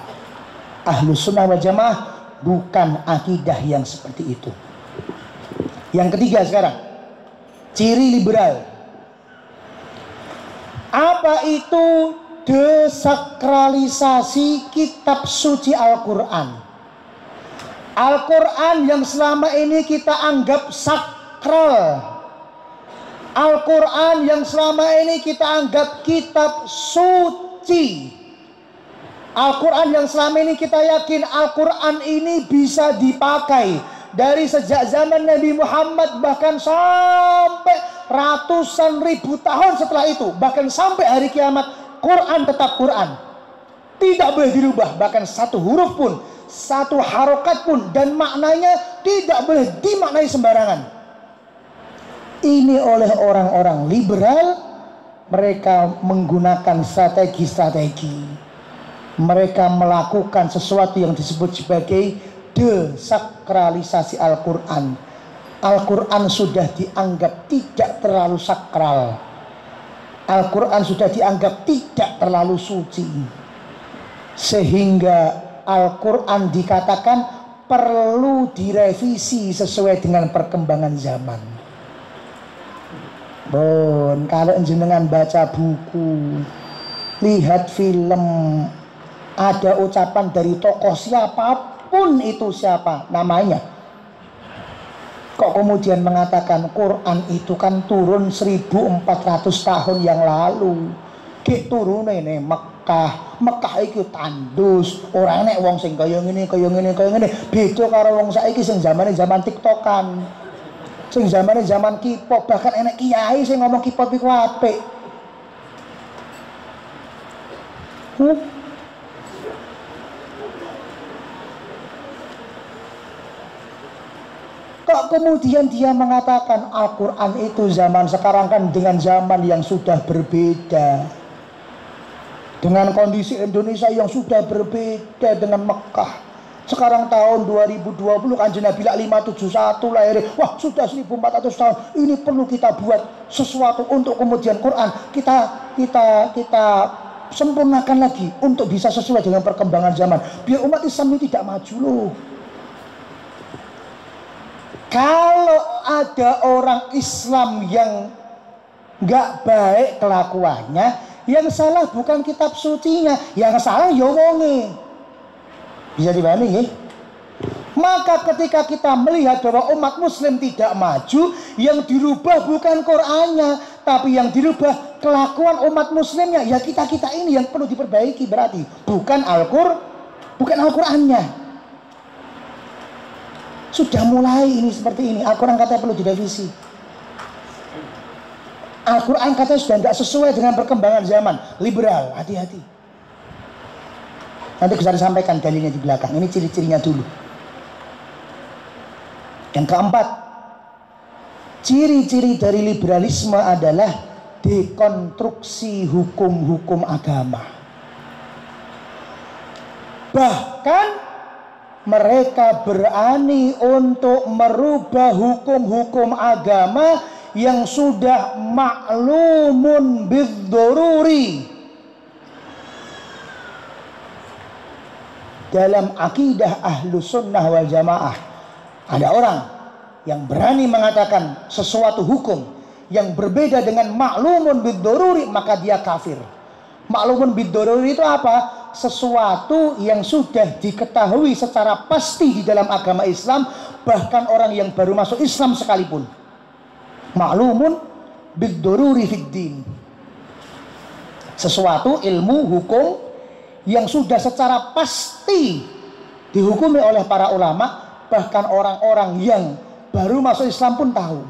Ahlus Sunnah wal Jamaah bukan akidah yang seperti itu. Yang ketiga sekarang, ciri liberal. Apa itu desakralisasi kitab suci Al-Quran? Al-Quran yang selama ini kita anggap sakral, Al-Quran yang selama ini kita anggap kitab suci, Al-Quran yang selama ini kita yakin Al-Quran ini bisa dipakai dari sejak zaman Nabi Muhammad, bahkan sampai ratusan ribu tahun setelah itu, bahkan sampai hari kiamat, Quran tetap Quran, tidak boleh dirubah, bahkan satu huruf pun, satu harokat pun, dan maknanya tidak boleh dimaknai sembarangan. Ini oleh orang-orang liberal, mereka menggunakan strategi-strategi. Mereka melakukan sesuatu yang disebut sebagai desakralisasi Al-Quran. Al-Quran sudah dianggap tidak terlalu sakral. Al-Quran sudah dianggap tidak terlalu suci. Sehingga Al-Quran dikatakan perlu direvisi sesuai dengan perkembangan zaman. Bon, kalau jenengan baca buku, lihat film, ada ucapan dari tokoh siapapun itu siapa namanya, kok kemudian mengatakan Quran itu kan turun 1400 tahun yang lalu, ki turun ini Mekah itu tandus, orang nek wong sing kaya ngene beda karo wong saiki sing zamane zaman tiktokan, sing zamane zaman K-pop, bahkan enek kiai sing ngomong K-pop iku apik. Kok kemudian dia mengatakan Al-Quran itu zaman sekarang kan dengan zaman yang sudah berbeda, dengan kondisi Indonesia yang sudah berbeda dengan Mekah. Sekarang tahun 2020, Kanjeng Nabi 571 lahir, wah sudah 1400 tahun. Ini perlu kita buat sesuatu untuk kemudian Quran kita sempurnakan lagi untuk bisa sesuai dengan perkembangan zaman, biar umat Islam ini tidak maju loh. Kalau ada orang Islam yang gak baik kelakuannya, yang salah bukan kitab sucinya, yang salah ya wonge. Bisa dipahami ya? Maka ketika kita melihat bahwa umat muslim tidak maju, yang dirubah bukan Qur'annya, tapi yang dirubah kelakuan umat muslimnya. Ya kita-kita ini yang perlu diperbaiki, berarti bukan Al-Qur'annya. Sudah mulai ini seperti ini. Al-Quran katanya perlu direvisi. Al-Quran katanya sudah tidak sesuai dengan perkembangan zaman. Liberal, hati-hati. Nanti bisa disampaikan dalilnya di belakang. Ini ciri-cirinya dulu. Yang keempat, ciri-ciri dari liberalisme adalah dekonstruksi hukum-hukum agama. Bahkan mereka berani untuk merubah hukum-hukum agama yang sudah maklumun bidzururi. Dalam akidah Ahlus Sunnah wal Jamaah, ada orang yang berani mengatakan sesuatu hukum yang berbeda dengan maklumun bidzururi, maka dia kafir. Maklumun bidzururi itu apa? Sesuatu yang sudah diketahui secara pasti di dalam agama Islam, bahkan orang yang baru masuk Islam sekalipun. Maklumun bidzururi fiddin. Sesuatu ilmu hukum yang sudah secara pasti dihukumi oleh para ulama, bahkan orang-orang yang baru masuk Islam pun tahu.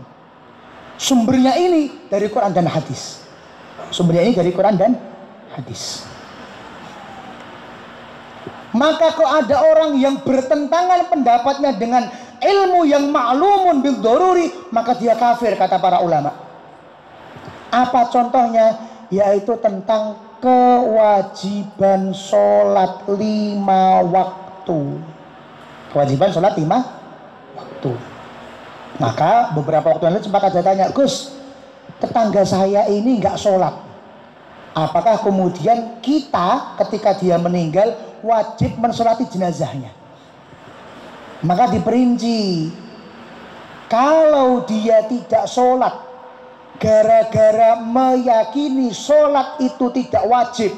Sumbernya ini dari Quran dan hadis. Sumbernya ini dari Quran dan hadis. Maka kok ada orang yang bertentangan pendapatnya dengan ilmu yang maklumun bil doruri, maka dia kafir kata para ulama. Apa contohnya? Yaitu tentang kewajiban sholat 5 waktu. Kewajiban sholat 5 waktu. Maka beberapa waktu lalu sempat ada tanya, Gus, tetangga saya ini nggak sholat. Apakah kemudian kita ketika dia meninggal wajib mensolati jenazahnya. Maka diperinci, kalau dia tidak sholat gara-gara meyakini sholat itu tidak wajib,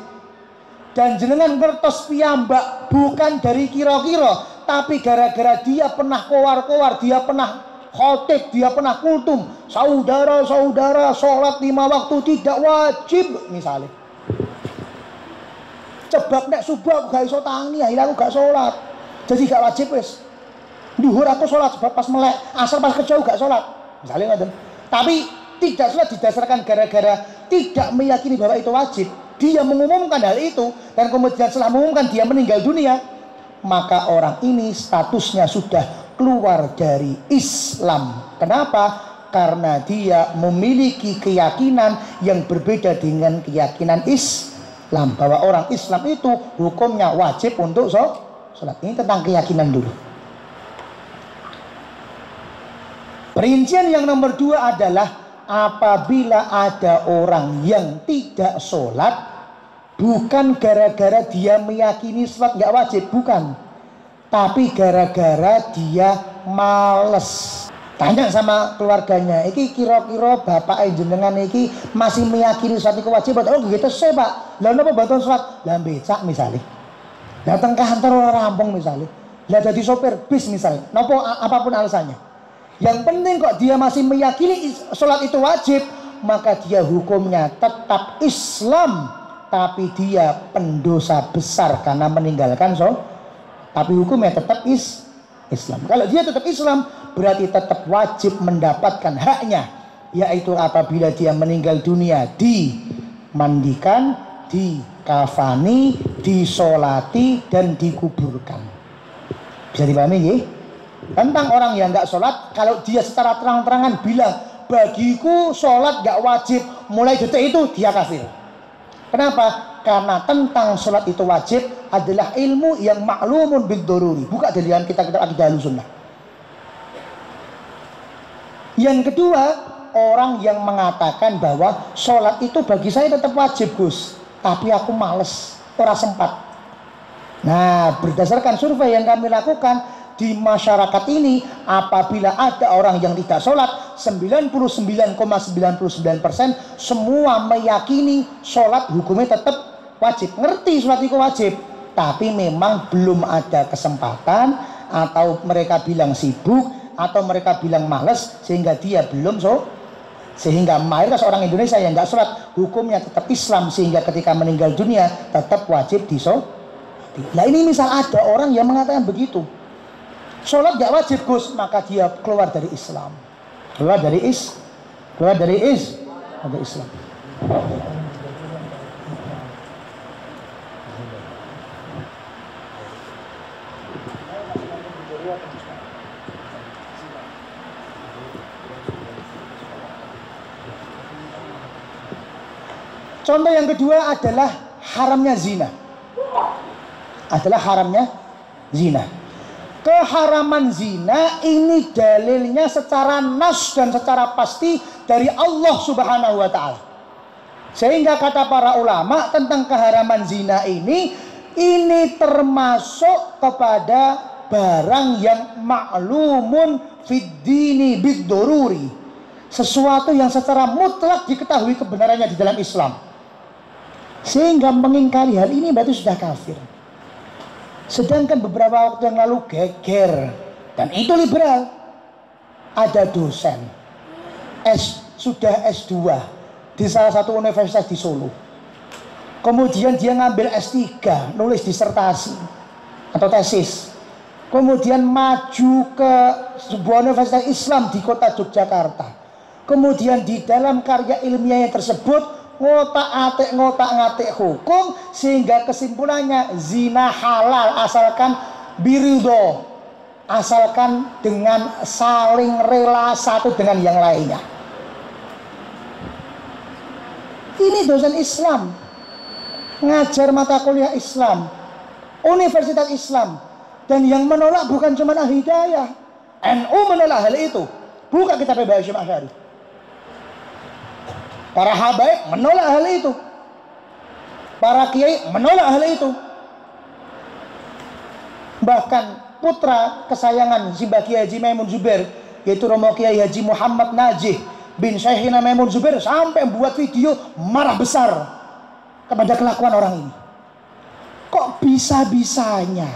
dan jenengan ngertos piyambak bukan dari kira-kira, tapi gara-gara dia pernah kowar-kowar, dia pernah khotib, dia pernah kultum, saudara-saudara sholat 5 waktu tidak wajib misalnya, cebak nek subuh gak iso tangi, akhirnya aku gak sholat, jadi gak wajib wis. Duhur aku sholat sebab pas melek, asar pas kejauh gak sholat misalnya ngoten. Tapi tidak sholat didasarkan gara-gara tidak meyakini bahwa itu wajib, dia mengumumkan hal itu, dan kemudian setelah mengumumkan dia meninggal dunia, maka orang ini statusnya sudah keluar dari Islam. Kenapa? Karena dia memiliki keyakinan yang berbeda dengan keyakinan Islam, bahwa orang Islam itu hukumnya wajib untuk sholat. Ini tentang keyakinan dulu. Perincian yang nomor 2 adalah apabila ada orang yang tidak sholat bukan gara-gara dia meyakini sholat nggak wajib, bukan, tapi gara-gara dia males. Tanya sama keluarganya, iki kira-kira bapak jenengan iki masih meyakini sholat itu wajib? Oh gitu sih pak. Lah napa bantuan sholat? Lah becak misalnya, datang ke kantor orang rampung misalnya, lah jadi sopir bis misalnya, napa apapun alasannya. Yang penting kok dia masih meyakini sholat itu wajib, maka dia hukumnya tetap Islam, tapi dia pendosa besar karena meninggalkan sholat. Tapi hukumnya tetap Islam. Kalau dia tetap Islam, berarti tetap wajib mendapatkan haknya, yaitu apabila dia meninggal dunia dimandikan, dikafani, disolati, dan dikuburkan. Bisa dipahami ya? Tentang orang yang nggak sholat, kalau dia secara terang-terangan bilang bagiku sholat nggak wajib, mulai detik itu dia kafir. Kenapa? Karena tentang sholat itu wajib adalah ilmu yang maklumun bil doruri, bukan dari kitab-kitab akidah Ahlussunnah. Yang kedua, orang yang mengatakan bahwa sholat itu bagi saya tetap wajib Gus, tapi aku males, ora sempat. Nah, berdasarkan survei yang kami lakukan di masyarakat ini, apabila ada orang yang tidak sholat, 99,99% semua meyakini sholat hukumnya tetap wajib, ngerti sholat itu wajib, tapi memang belum ada kesempatan, atau mereka bilang sibuk, atau mereka bilang males, sehingga dia belum sehingga mayoritas orang Indonesia yang nggak sholat hukumnya tetap Islam, sehingga ketika meninggal dunia tetap wajib disolati. Nah ini misal ada orang yang mengatakan begitu, sholat gak wajib Gus, maka dia keluar dari Islam, keluar dari Islam. Contoh yang kedua adalah haramnya zina. Keharaman zina ini dalilnya secara nas dan secara pasti dari Allah Subhanahu wa ta'ala. Sehingga kata para ulama tentang keharaman zina ini termasuk kepada barang yang maklumun fid dini bid doruri, sesuatu yang secara mutlak diketahui kebenarannya di dalam Islam, sehingga mengingkari hal ini berarti sudah kafir. Sedangkan beberapa waktu yang lalu geger, dan itu liberal, ada dosen sudah S2 di salah satu universitas di Solo, kemudian dia ngambil S3, nulis disertasi atau tesis, kemudian maju ke sebuah universitas Islam di kota Yogyakarta, kemudian di dalam karya ilmiahnya tersebut ngotak-ngatik hukum, sehingga kesimpulannya zina halal asalkan biridho, asalkan dengan saling rela satu dengan yang lainnya. Ini dosen Islam, ngajar mata kuliah Islam, universitas Islam, dan yang menolak bukan cuma Al-Hidayah, NU menolak hal itu. Buka kitab Hasyim Asy'ari. Para habaib menolak hal itu, para kiai menolak hal itu. Bahkan putra kesayangan si Mbah Kiai Haji Maimun Zubair, yaitu Romo Kiai Haji Muhammad Najih bin Syekhina Maimun Zubair, sampai membuat video marah besar kepada kelakuan orang ini. Kok bisa-bisanya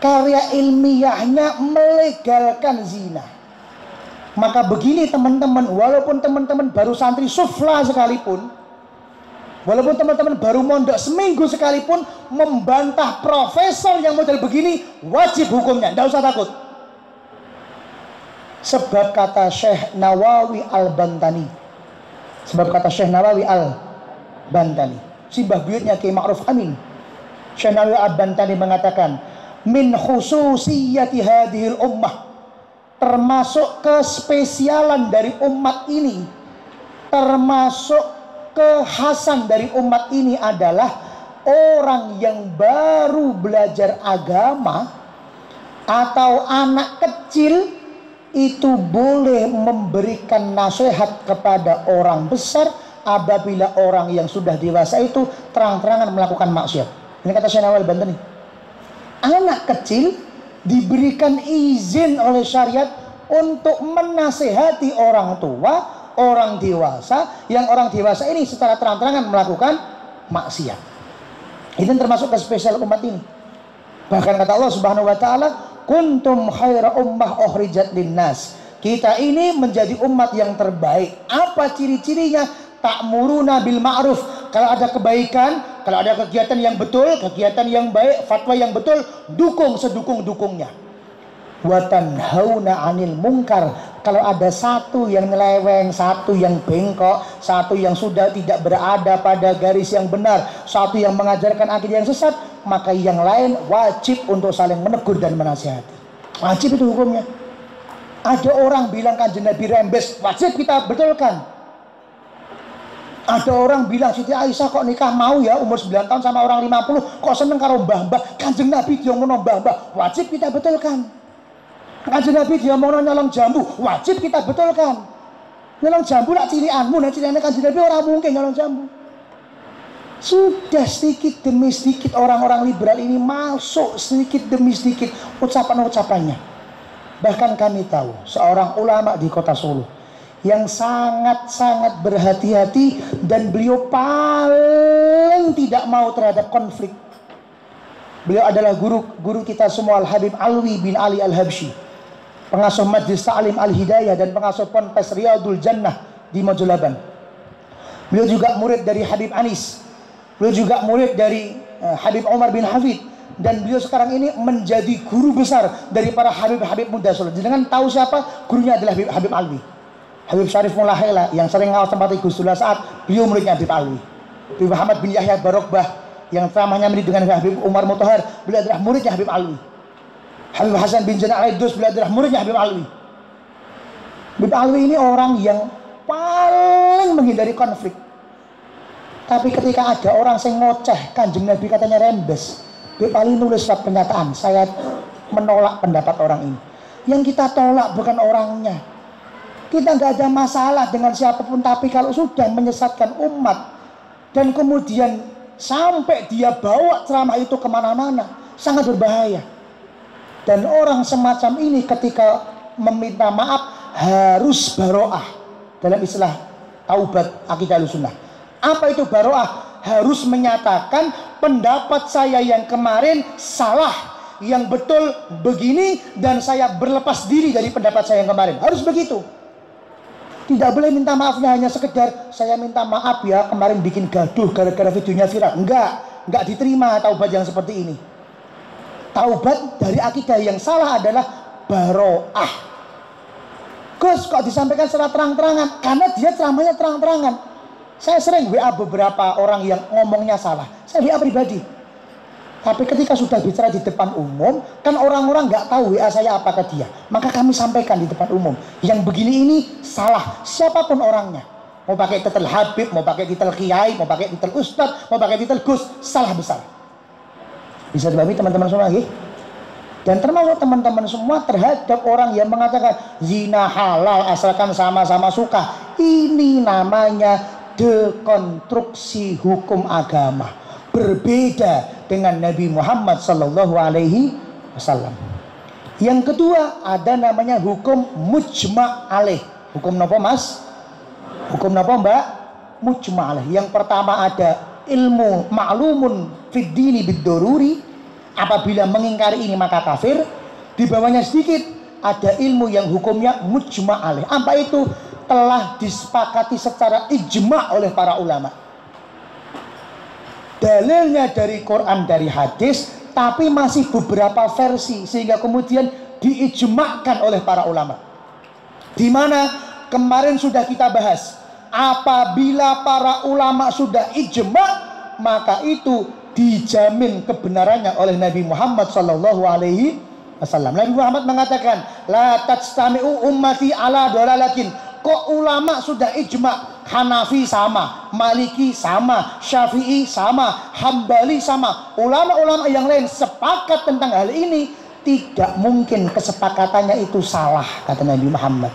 karya ilmiahnya melegalkan zina? Maka begini teman-teman, walaupun teman-teman baru santri sufla sekalipun, walaupun teman-teman baru mondok seminggu sekalipun, membantah profesor yang model begini wajib hukumnya, tidak usah takut. Sebab kata Syekh Nawawi Al-Bantani, sebab kata Syekh Nawawi Al-Bantani, simbah buyutnya Kiai Ma'ruf Amin, Syekh Nawawi Al-Bantani mengatakan, min khususiyati hadhil ummah, termasuk kespesialan dari umat ini, termasuk kekhasan dari umat ini adalah orang yang baru belajar agama atau anak kecil itu boleh memberikan nasihat kepada orang besar apabila orang yang sudah dewasa itu terang-terangan melakukan maksiat. Ini kata Syekh Nawawi Al-Bantani. Anak kecil diberikan izin oleh syariat untuk menasehati orang tua, orang dewasa, yang orang dewasa ini secara terang-terangan melakukan maksiat. Itu termasuk kespesial umat ini. Bahkan kata Allah Subhanahu wa taala, kuntum khaira ummah ukhrijat linnas. Kita ini menjadi umat yang terbaik. Apa ciri-cirinya? Ta'muruna bil ma'ruf. Kalau ada kebaikan, kalau ada kegiatan yang betul, kegiatan yang baik, fatwa yang betul, dukung sedukung-dukungnya. Wa tanhauna 'anil munkar. Kalau ada satu yang nyeleweng, satu yang bengkok, satu yang sudah tidak berada pada garis yang benar, satu yang mengajarkan akidah yang sesat, maka yang lain wajib untuk saling menegur dan menasihati. Wajib itu hukumnya. Ada orang bilang Kanjeng Nabi rembes, wajib kita betulkan. Ada orang bilang Siti Aisyah kok nikah mau ya umur 9 tahun sama orang 50, kok seneng karo mbah-mbah. Kanjeng Nabi dia ngono mbah-mbah, wajib kita betulkan. Kanjeng Nabi dia mau nyolong jambu, wajib kita betulkan. Nyolong jambu nak cilianmu, nak ciliannya Kanjeng Nabi orang mungkin nyolong jambu. Sudah sedikit demi sedikit orang-orang liberal ini masuk sedikit demi sedikit ucapan-ucapannya. Bahkan kami tahu seorang ulama di kota Solo yang sangat-sangat berhati-hati dan beliau paling tidak mau terhadap konflik. Beliau adalah guru kita semua, Al-Habib Alwi bin Ali Al-Habsyi, pengasuh Majlis Ta'lim Al-Hidayah dan pengasuh Ponpes Riyadul Jannah di Majulaban. Beliau juga murid dari Habib Anis. Beliau juga murid dari Habib Umar bin Hafid. Dan beliau sekarang ini menjadi guru besar dari para Habib-Habib muda Solo. Jangan tahu siapa gurunya adalah Habib Alwi. Habib Syarif Mulahela yang sering ngawas tempat Gus Dullah Saat, beliau muridnya Habib Alwi. Habib Muhammad bin Yahya Barokbah yang ceramahnya mirip dengan Habib Umar Mutahar, beliau adalah muridnya Habib Alwi. Habib Hasan bin Zainal Aidus, beliau adalah muridnya Habib Alwi. Habib Alwi ini orang yang paling menghindari konflik. Tapi ketika ada orang yang ngoceh Kanjeng Nabi katanya rembes, Habib Alwi nulis surat pernyataan, saya menolak pendapat orang ini. Yang kita tolak bukan orangnya. Kita nggak ada masalah dengan siapapun, tapi kalau sudah menyesatkan umat dan kemudian sampai dia bawa ceramah itu kemana-mana, sangat berbahaya. Dan orang semacam ini ketika meminta maaf harus baroah dalam istilah taubat akidah Ahlussunnah. Apa itu baroah? Harus menyatakan pendapat saya yang kemarin salah, yang betul begini, dan saya berlepas diri dari pendapat saya yang kemarin. Harus begitu. Tidak boleh minta maafnya hanya sekedar saya minta maaf ya kemarin bikin gaduh gara-gara videonya viral. Enggak diterima taubat yang seperti ini. Taubat dari akidah yang salah adalah baroah. Gus kok disampaikan secara terang-terangan? Karena dia ceramahnya terang-terangan. Saya sering WA beberapa orang yang ngomongnya salah. Saya WA pribadi. Tapi ketika sudah bicara di depan umum, kan orang-orang nggak tahu WA saya apa ke dia. Maka kami sampaikan di depan umum. Yang begini ini salah, siapapun orangnya. Mau pakai titel Habib, mau pakai titel Kiai, mau pakai titel Ustadz, mau pakai titel Gus, salah besar. Bisa dipahami teman-teman semua lagi? Dan termasuk teman-teman semua terhadap orang yang mengatakan zina halal asalkan sama-sama suka. Ini namanya dekonstruksi hukum agama. berbeda dengan Nabi Muhammad sallallahu alaihi wasallam. Yang kedua ada namanya hukum mujma' alaih. Hukum napa Mas? Hukum napa Mbak? Mujma' alaih. Yang pertama ada ilmu ma'lumun fid dini bid-daruri. Apabila mengingkari ini maka kafir. Di bawahnya sedikit ada ilmu yang hukumnya mujma' alaih. Apa itu? Telah disepakati secara ijma' oleh para ulama. Dalilnya dari Quran, dari hadis, tapi masih beberapa versi sehingga kemudian diijma'kan oleh para ulama. Di mana kemarin sudah kita bahas, apabila para ulama sudah ijma', maka itu dijamin kebenarannya oleh Nabi Muhammad sallallahu alaihi wasallam. Nabi Muhammad mengatakan, la tajtami'u ummati ala dolalatin. Kok ulama sudah ijma', Hanafi sama, Maliki sama, Syafi'i sama, Hambali sama, ulama-ulama yang lain sepakat tentang hal ini, tidak mungkin kesepakatannya itu salah, kata Nabi Muhammad.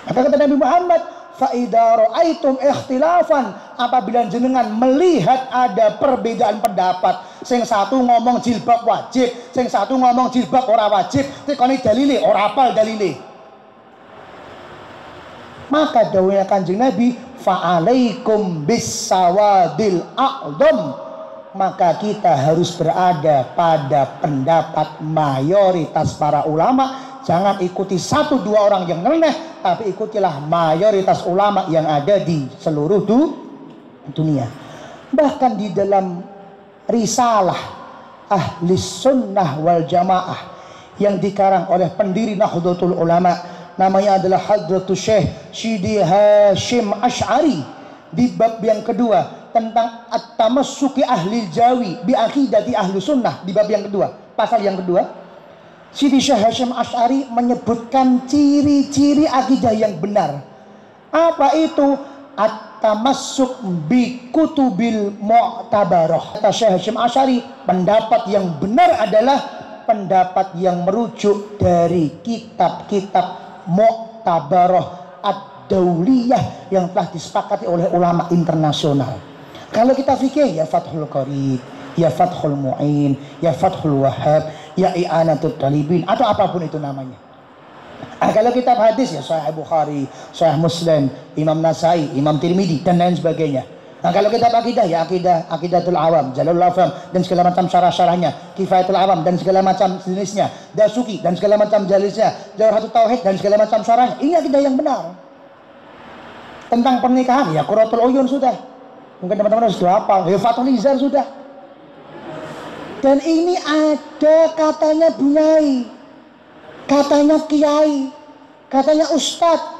Apa kata Nabi Muhammad? Fa idza ra'aitum ikhtilafan, apabila jenengan melihat ada perbedaan pendapat, sing satu ngomong jilbab wajib, sing satu ngomong jilbab ora wajib, tekoni dalile ora apal dalile. Maka dawuhnya Kanjeng Nabi, fa'alaikum bisawadil a'dham, maka kita harus berada pada pendapat mayoritas para ulama. Jangan ikuti satu dua orang yang nyeleneh, tapi ikutilah mayoritas ulama yang ada di seluruh dunia. Bahkan di dalam risalah Ahli Sunnah wal Jamaah yang dikarang oleh pendiri Nahdlatul Ulama, namanya adalah Hadratus Syekh Syidi Hashim Asy'ari, di bab yang kedua tentang at-tamassuki ahli jawi bi aqidati ahli sunnah. Di bab yang kedua, pasal yang kedua, Syidi Syekh Hashim Asy'ari menyebutkan ciri-ciri akidah yang benar. Apa itu? At-tamassuk bi kutubil mu'tabarah. Kata Syekh Hashim Asy'ari, pendapat yang benar adalah pendapat yang merujuk dari kitab-kitab mu'tabarah ad-dauliyah yang telah disepakati oleh ulama internasional. Kalau kita fikih, ya Fathul Qarib, ya Fathul Mu'in, ya Fathul Wahhab, ya I'anatul Talibin, atau apapun itu namanya. Kalau kitab hadis, ya Sahih Bukhari, Sahih Muslim, Imam Nasai, Imam Tirmidzi, dan lain sebagainya. Nah, kalau kitab akidah, ya Aqidatul Awam, Jalul Afam, dan segala macam syarah-syarahnya, Kifayatul Awam, dan segala macam jenisnya, Dasuki, dan segala macam jenisnya, Jawharatul Tauhid, dan segala macam syarahnya. Ini akidah yang benar. Tentang pernikahan, ya Qurratul Uyun sudah. Mungkin teman-teman sudah hafal, ya Fathul Izar sudah. Dan ini ada katanya bunyai, katanya kiai, katanya ustadz,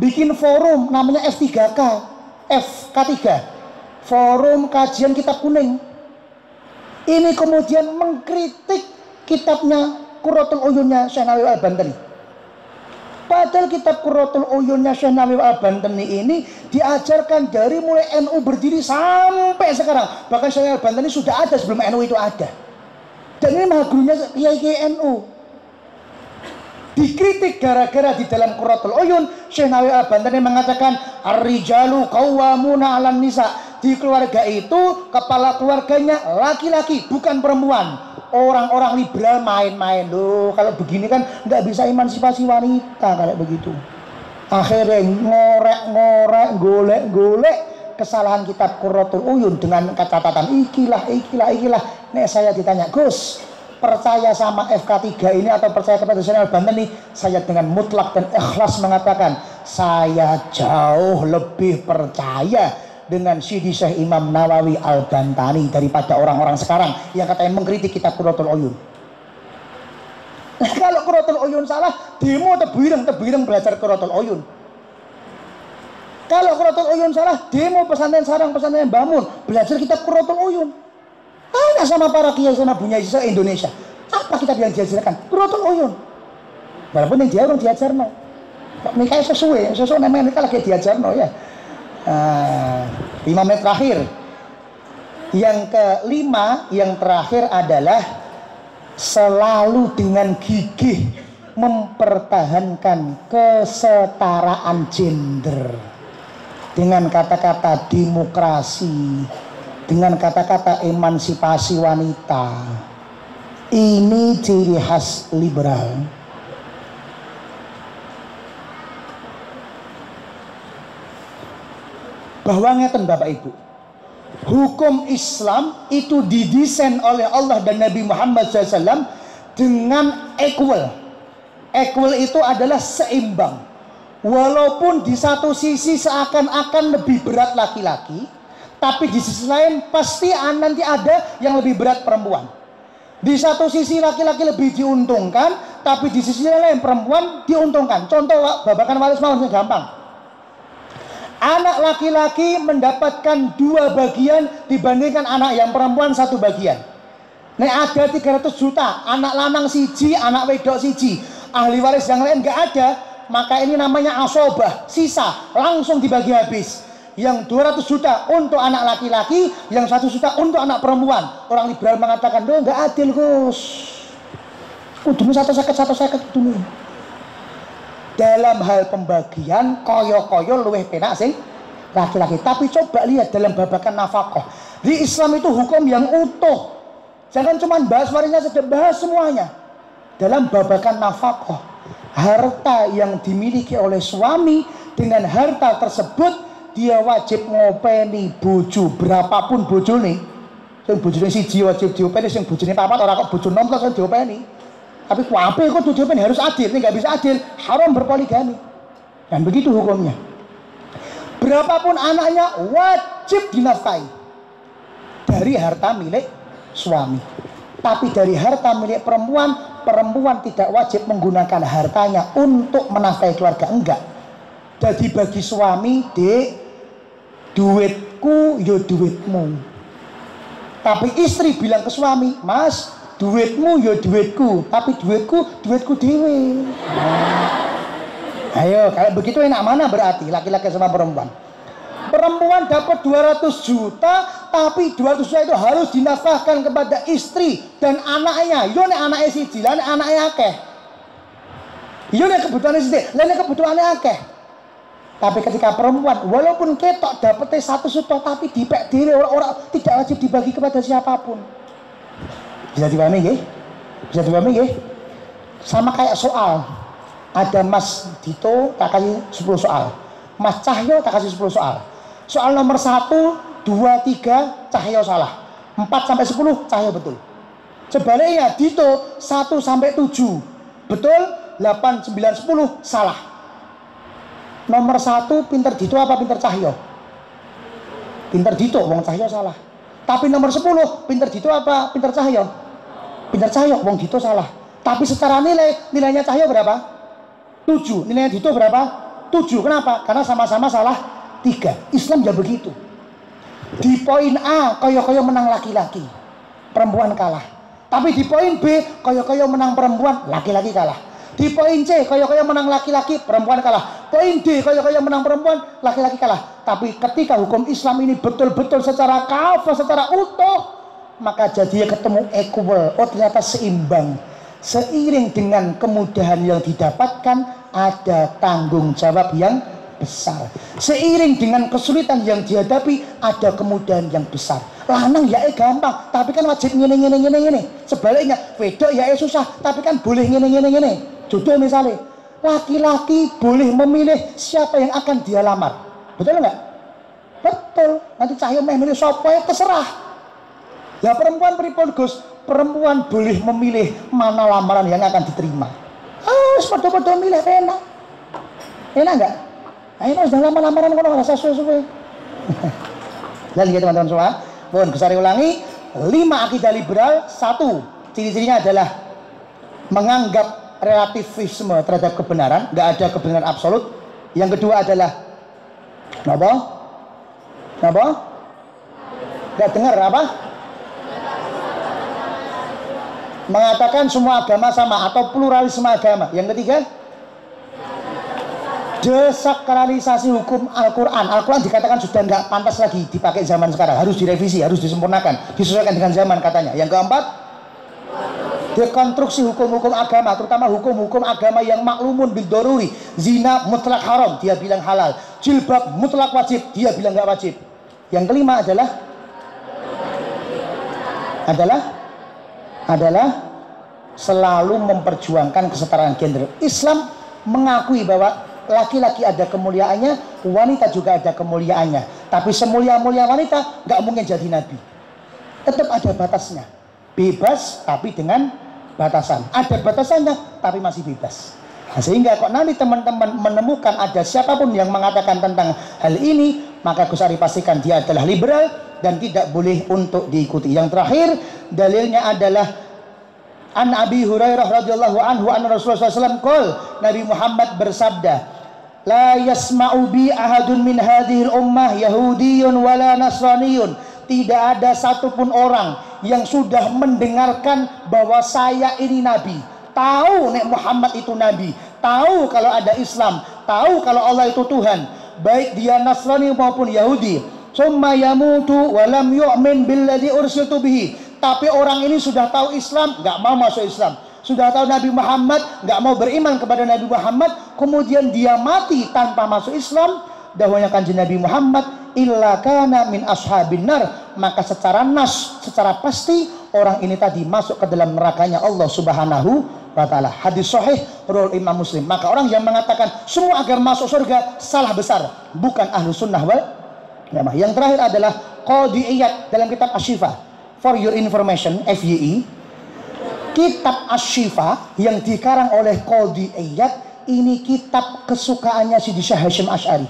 bikin forum namanya F3K, FK3, Forum Kajian Kitab Kuning. Ini kemudian mengkritik kitabnya Qurratul Uyunnya Syekh Nawawi Al-Bantani. Padahal kitab Qurratul Uyunnya Syekh Nawawi Al-Bantani ini diajarkan dari mulai NU berdiri sampai sekarang. Bahkan Syekh Al-Bantani sudah ada sebelum NU itu ada. Dan ini maha gurunya kiai NU. Dikritik gara-gara di dalam Qurratul Uyun, Syekh Nawawi Al-Bantani mengatakan ar-rijalu qawwamuna 'alan nisa. Di keluarga itu kepala keluarganya laki-laki, bukan perempuan. Orang-orang liberal main-main loh. Kalau begini kan nggak bisa emansipasi wanita kalau begitu. Akhirnya ngorek-ngorek, golek-golek kesalahan kitab Qurratul Uyun dengan catatan ikilah. Nek saya ditanya, Gus, percaya sama FK3 ini atau percaya kepada Syekh Al-Bantani? Saya dengan mutlak dan ikhlas mengatakan, saya jauh lebih percaya dengan Syidi Syekh Imam Nawawi Al-Bantani daripada orang-orang sekarang yang katanya mengkritik kitab Qurratul Uyun. Nah, kalau Qurratul Uyun salah, demo tebireng belajar Qurratul Uyun. Kalau Qurratul Uyun salah, demo pesantren sarang, pesantren bangun, belajar kitab Qurratul Uyun. Tanya sama para kiai sama bunyai se-Indonesia, apa kitab yang diajarkan? Qurratul Uyun. Walaupun yang dia orang diajarno. Mereka sesuai namanya mereka lagi diajarno ya. 5 menit terakhir. Yang kelima, yang terakhir adalah selalu dengan gigih mempertahankan kesetaraan gender dengan kata-kata demokrasi dengan kata-kata emansipasi wanita. Ini ciri khas liberal. Bahwa ngeten Bapak Ibu, hukum Islam itu didesain oleh Allah dan Nabi Muhammad SAW dengan equal. Equal itu adalah seimbang. Walaupun di satu sisi seakan-akan lebih berat laki-laki, tapi di sisi lain pasti nanti ada yang lebih berat perempuan. Di satu sisi laki-laki lebih diuntungkan, tapi di sisi lain perempuan diuntungkan. Contoh babakan waris mawon gampang. Anak laki-laki mendapatkan 2 bagian dibandingkan anak yang perempuan 1 bagian. Nek ada 300 juta, anak lanang siji, anak wedok siji, ahli waris yang lain nggak ada, maka ini namanya asobah, sisa, langsung dibagi habis. Yang 200 juta untuk anak laki-laki, yang 1 juta untuk anak perempuan. Orang liberal mengatakan, "Loh, nggak adil, Gus. Kudunya 150 kudunya." Dalam hal pembagian koyo-koyo luweh penak sing laki-laki. Tapi coba lihat dalam babakan nafkah. Di Islam itu hukum yang utuh. Jangan cuma bahas warisnya saja, bahas semuanya. Dalam babakan nafkah, harta yang dimiliki oleh suami, dengan harta tersebut dia wajib ngopeni bojo, berapapun bojone. Sing bojone siji wajib diopeni, sing bojone papat ora kok bojo nom terus diopeni. Tapi kuape kok diopeni harus adil, ini nggak bisa adil, haram berpoligami. Dan begitu hukumnya. Berapapun anaknya wajib dinafkahi dari harta milik suami. Tapi dari harta milik perempuan, perempuan tidak wajib menggunakan hartanya untuk menafkahi keluarga, enggak. Jadi bagi suami, "Dek, duitku yo duitmu." Tapi istri bilang ke suami, "Mas, duitmu yo duitku, tapi duitku dewe." Ayo, kalau begitu enak mana berarti laki-laki sama perempuan? Perempuan dapat 200 juta, tapi 200 juta itu harus dinafkahkan kepada istri dan anaknya. Yo nek anaknya siji, lan anaknya akeh. Yo nek kebutuhane sithik, lan kebutuhane akeh. Tapi ketika perempuan, walaupun ketok dapetnya 1 juta, tapi dipek diri orang tidak wajib dibagi kepada siapapun. Bisa dipahami ya? Bisa dipahami ya? Sama kayak soal. Ada Mas Dito, tak kasih 10 soal. Mas Cahyo, tak kasih 10 soal. Soal nomor 1, 2, 3, Cahyo salah. 4 sampai 10, Cahyo betul. Sebaliknya, Dito 1 sampai 7 betul, 8, 9, 10 salah. Nomor 1 pinter Dito apa pinter Cahyo? Pinter Dito, wong Cahyo salah. Tapi nomor 10 pinter Dito apa pinter Cahyo? Pinter Cahyo, wong Dito salah. Tapi secara nilainya Cahyo berapa? 7. Nilainya Dito berapa? 7. Kenapa? Karena sama-sama salah 3. Islam ya begitu. Di poin A koyo-koyo menang laki-laki, perempuan kalah. Tapi di poin B koyo-koyo menang perempuan, laki-laki kalah. Di poin C koyo-koyo menang laki-laki, perempuan kalah. Poin D koyo-koyo menang perempuan, laki-laki kalah. Tapi ketika hukum Islam ini betul-betul secara kafah, secara utuh, maka jadinya ketemu equal. Oh, ternyata seimbang. Seiring dengan kemudahan yang didapatkan, ada tanggung jawab yang besar. Seiring dengan kesulitan yang dihadapi, ada kemudahan yang besar. Lanang ya gampang, tapi kan wajib ngene. Sebaliknya, wedok ya susah, tapi kan boleh ngene. Jodoh misalnya, laki-laki boleh memilih siapa yang akan dia lamar. Betul nggak? Betul. Nanti Cahyo milih siapa ya terserah. Ya perempuan pripun Gus? Perempuan boleh memilih mana lamaran yang akan diterima. Padha-padha milih enak. Enak nggak? Ayo sedang lamaran kono rasa suwe-suwe. Dan ya teman-teman semua, mohon Gus Ari ulangi, 5 akidah liberal. 1, ciri-cirinya adalah menganggap relativisme terhadap kebenaran, nggak ada kebenaran absolut. Yang kedua adalah apa? Nggak dengar apa? Mengatakan semua agama sama atau pluralisme agama. Yang ketiga, desakralisasi hukum Al-Quran. Al-Quran dikatakan sudah nggak pantas lagi dipakai zaman sekarang, harus direvisi, harus disempurnakan, disesuaikan dengan zaman katanya. Yang keempat, dekonstruksi hukum-hukum agama, terutama hukum-hukum agama yang maklumun bil doruri. Zina mutlak haram, dia bilang halal. Jilbab mutlak wajib, dia bilang nggak wajib. Yang kelima adalah adalah selalu memperjuangkan kesetaraan gender. Islam mengakui bahwa laki-laki ada kemuliaannya, wanita juga ada kemuliaannya. Tapi semulia-mulia wanita nggak mungkin jadi nabi. Tetap ada batasnya. Bebas tapi dengan batasan. Ada batasannya tapi masih bebas. Nah, sehingga kok nanti teman-teman menemukan ada siapapun yang mengatakan tentang hal ini, maka Gus Ari pastikan dia adalah liberal dan tidak boleh untuk diikuti. Yang terakhir dalilnya adalah An Abi Hurairah radhiyallahu anhu anna Rasulullah SAW qol, Nabi Muhammad bersabda, la yasma'u bi ahadun min hadhil ummah yahudiyyun wala nasraniyun. Tidak ada satupun orang yang sudah mendengarkan bahwa saya ini nabi, tahu nek Muhammad itu nabi, tahu kalau ada Islam, tahu kalau Allah itu Tuhan, baik dia Nasrani maupun Yahudi, summa yamutu wa lam yu'min billadzi ursiltu bihi. Tapi orang ini sudah tahu Islam, nggak mau masuk Islam, sudah tahu Nabi Muhammad, nggak mau beriman kepada Nabi Muhammad, kemudian dia mati tanpa masuk Islam, dahwanya kanjeng Nabi Muhammad, illa kana min ashabin nar, maka secara nas, secara pasti orang ini tadi masuk ke dalam nerakanya Allah Subhanahu wa ta'ala. Hadis sahih riwayat Imam Muslim. Maka orang yang mengatakan semua agar masuk surga salah besar, bukan ahlu sunnah wal jamaah. Yang terakhir adalah Qadiyat dalam kitab Asy-Syifa. For your information, FYI, kitab Asy-Syifa yang dikarang oleh Qadiyat ini kitab kesukaannya Sidi Syekh Hasyim Asy'ari.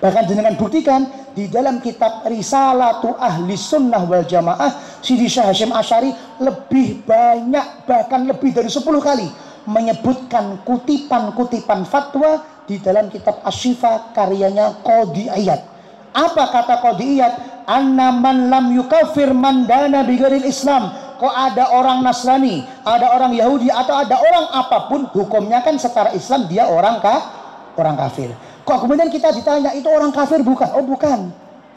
Bahkan jenengan buktikan di dalam kitab Risalatu Ahli Sunnah wal Jamaah, Sidi Syekh Hasyim Asy'ari lebih banyak, bahkan lebih dari 10 kali menyebutkan kutipan-kutipan fatwa di dalam kitab Asy-Syifa karyanya Qadiyat. Apa kata Qadiyat? Anna man lam yukafir man dana bighairil Islam. Kok ada orang Nasrani, ada orang Yahudi, atau ada orang apapun, hukumnya kan secara Islam dia orang kafir. Kok kemudian kita ditanya itu orang kafir bukan? Oh bukan.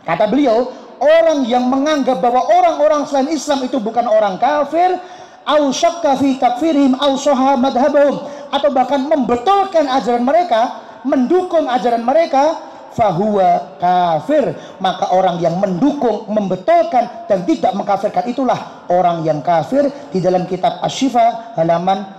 Kata beliau, orang yang menganggap bahwa orang-orang selain Islam itu bukan orang kafir, au syakka fi takfirihim au saha madhhabahum, atau bahkan membetulkan ajaran mereka, mendukung ajaran mereka, fahuwa kafir. Maka orang yang mendukung, membetulkan dan tidak mengkafirkan itulah orang yang kafir. Di dalam kitab Asy-Syifa halaman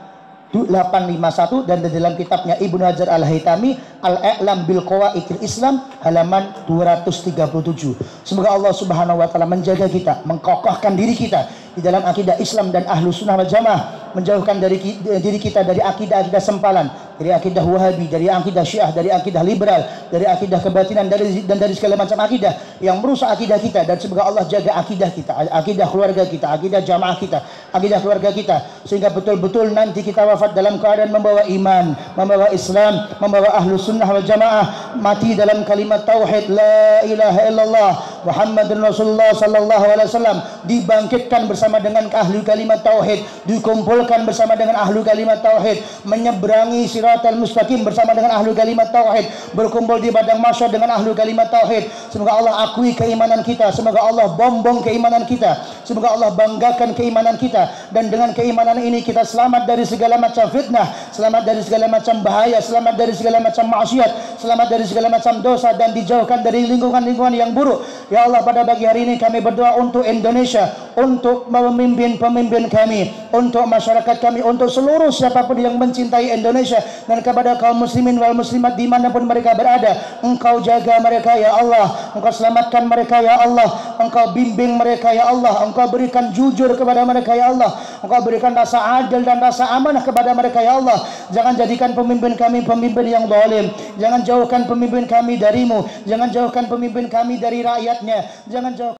851 dan di dalam kitabnya Ibnu Hajar Al-Haytami Al-I'lam bil Qawaidil Islam halaman 237. Semoga Allah Subhanahu wa taala menjaga kita, mengkokohkan diri kita di dalam akidah Islam dan ahlu sunnah wal jamaah, menjauhkan diri kita dari akidah-akidah sempalan, dari akidah Wahabi, dari akidah Syiah, dari akidah liberal, dari akidah kebatinan, dan dari segala macam akidah yang merusak akidah kita. Dan semoga Allah jaga akidah kita, akidah keluarga kita, akidah jamaah kita, akidah keluarga kita, sehingga betul-betul nanti kita wafat dalam keadaan membawa iman, membawa Islam, membawa ahlu sunnah wal jamaah, mati dalam kalimat tauhid la ilaha illallah Muhammadun Rasulullah sallallahu alaihi wasallam, dibangkitkan bersama dengan ahli kalimat tauhid, dikumpulkan bersama dengan ahli kalimat tauhid, menyeberangi siratal mustaqim bersama dengan ahli kalimat tauhid, berkumpul di padang mahsyar dengan ahli kalimat tauhid. Semoga Allah akui keimanan kita, semoga Allah bombong keimanan kita, semoga Allah banggakan keimanan kita, dan dengan keimanan ini kita selamat dari segala macam fitnah, selamat dari segala macam bahaya, selamat dari segala macam maksiat, selamat dari segala macam dosa, dan dijauhkan dari lingkungan-lingkungan yang buruk. Ya Allah, pada pagi hari ini kami berdoa untuk Indonesia, untuk pemimpin-pemimpin kami, untuk masyarakat kami, untuk seluruh siapapun yang mencintai Indonesia, dan kepada kaum muslimin wal muslimat dimanapun mereka berada. Engkau jaga mereka ya Allah, Engkau selamatkan mereka ya Allah, Engkau bimbing mereka ya Allah, Engkau berikan jujur kepada mereka ya Allah, Engkau berikan rasa adil dan rasa amanah kepada mereka ya Allah. Jangan jadikan pemimpin kami pemimpin yang zalim, jangan jauhkan pemimpin kami darimu, jangan jauhkan pemimpin kami dari rakyatnya, jangan jauhkan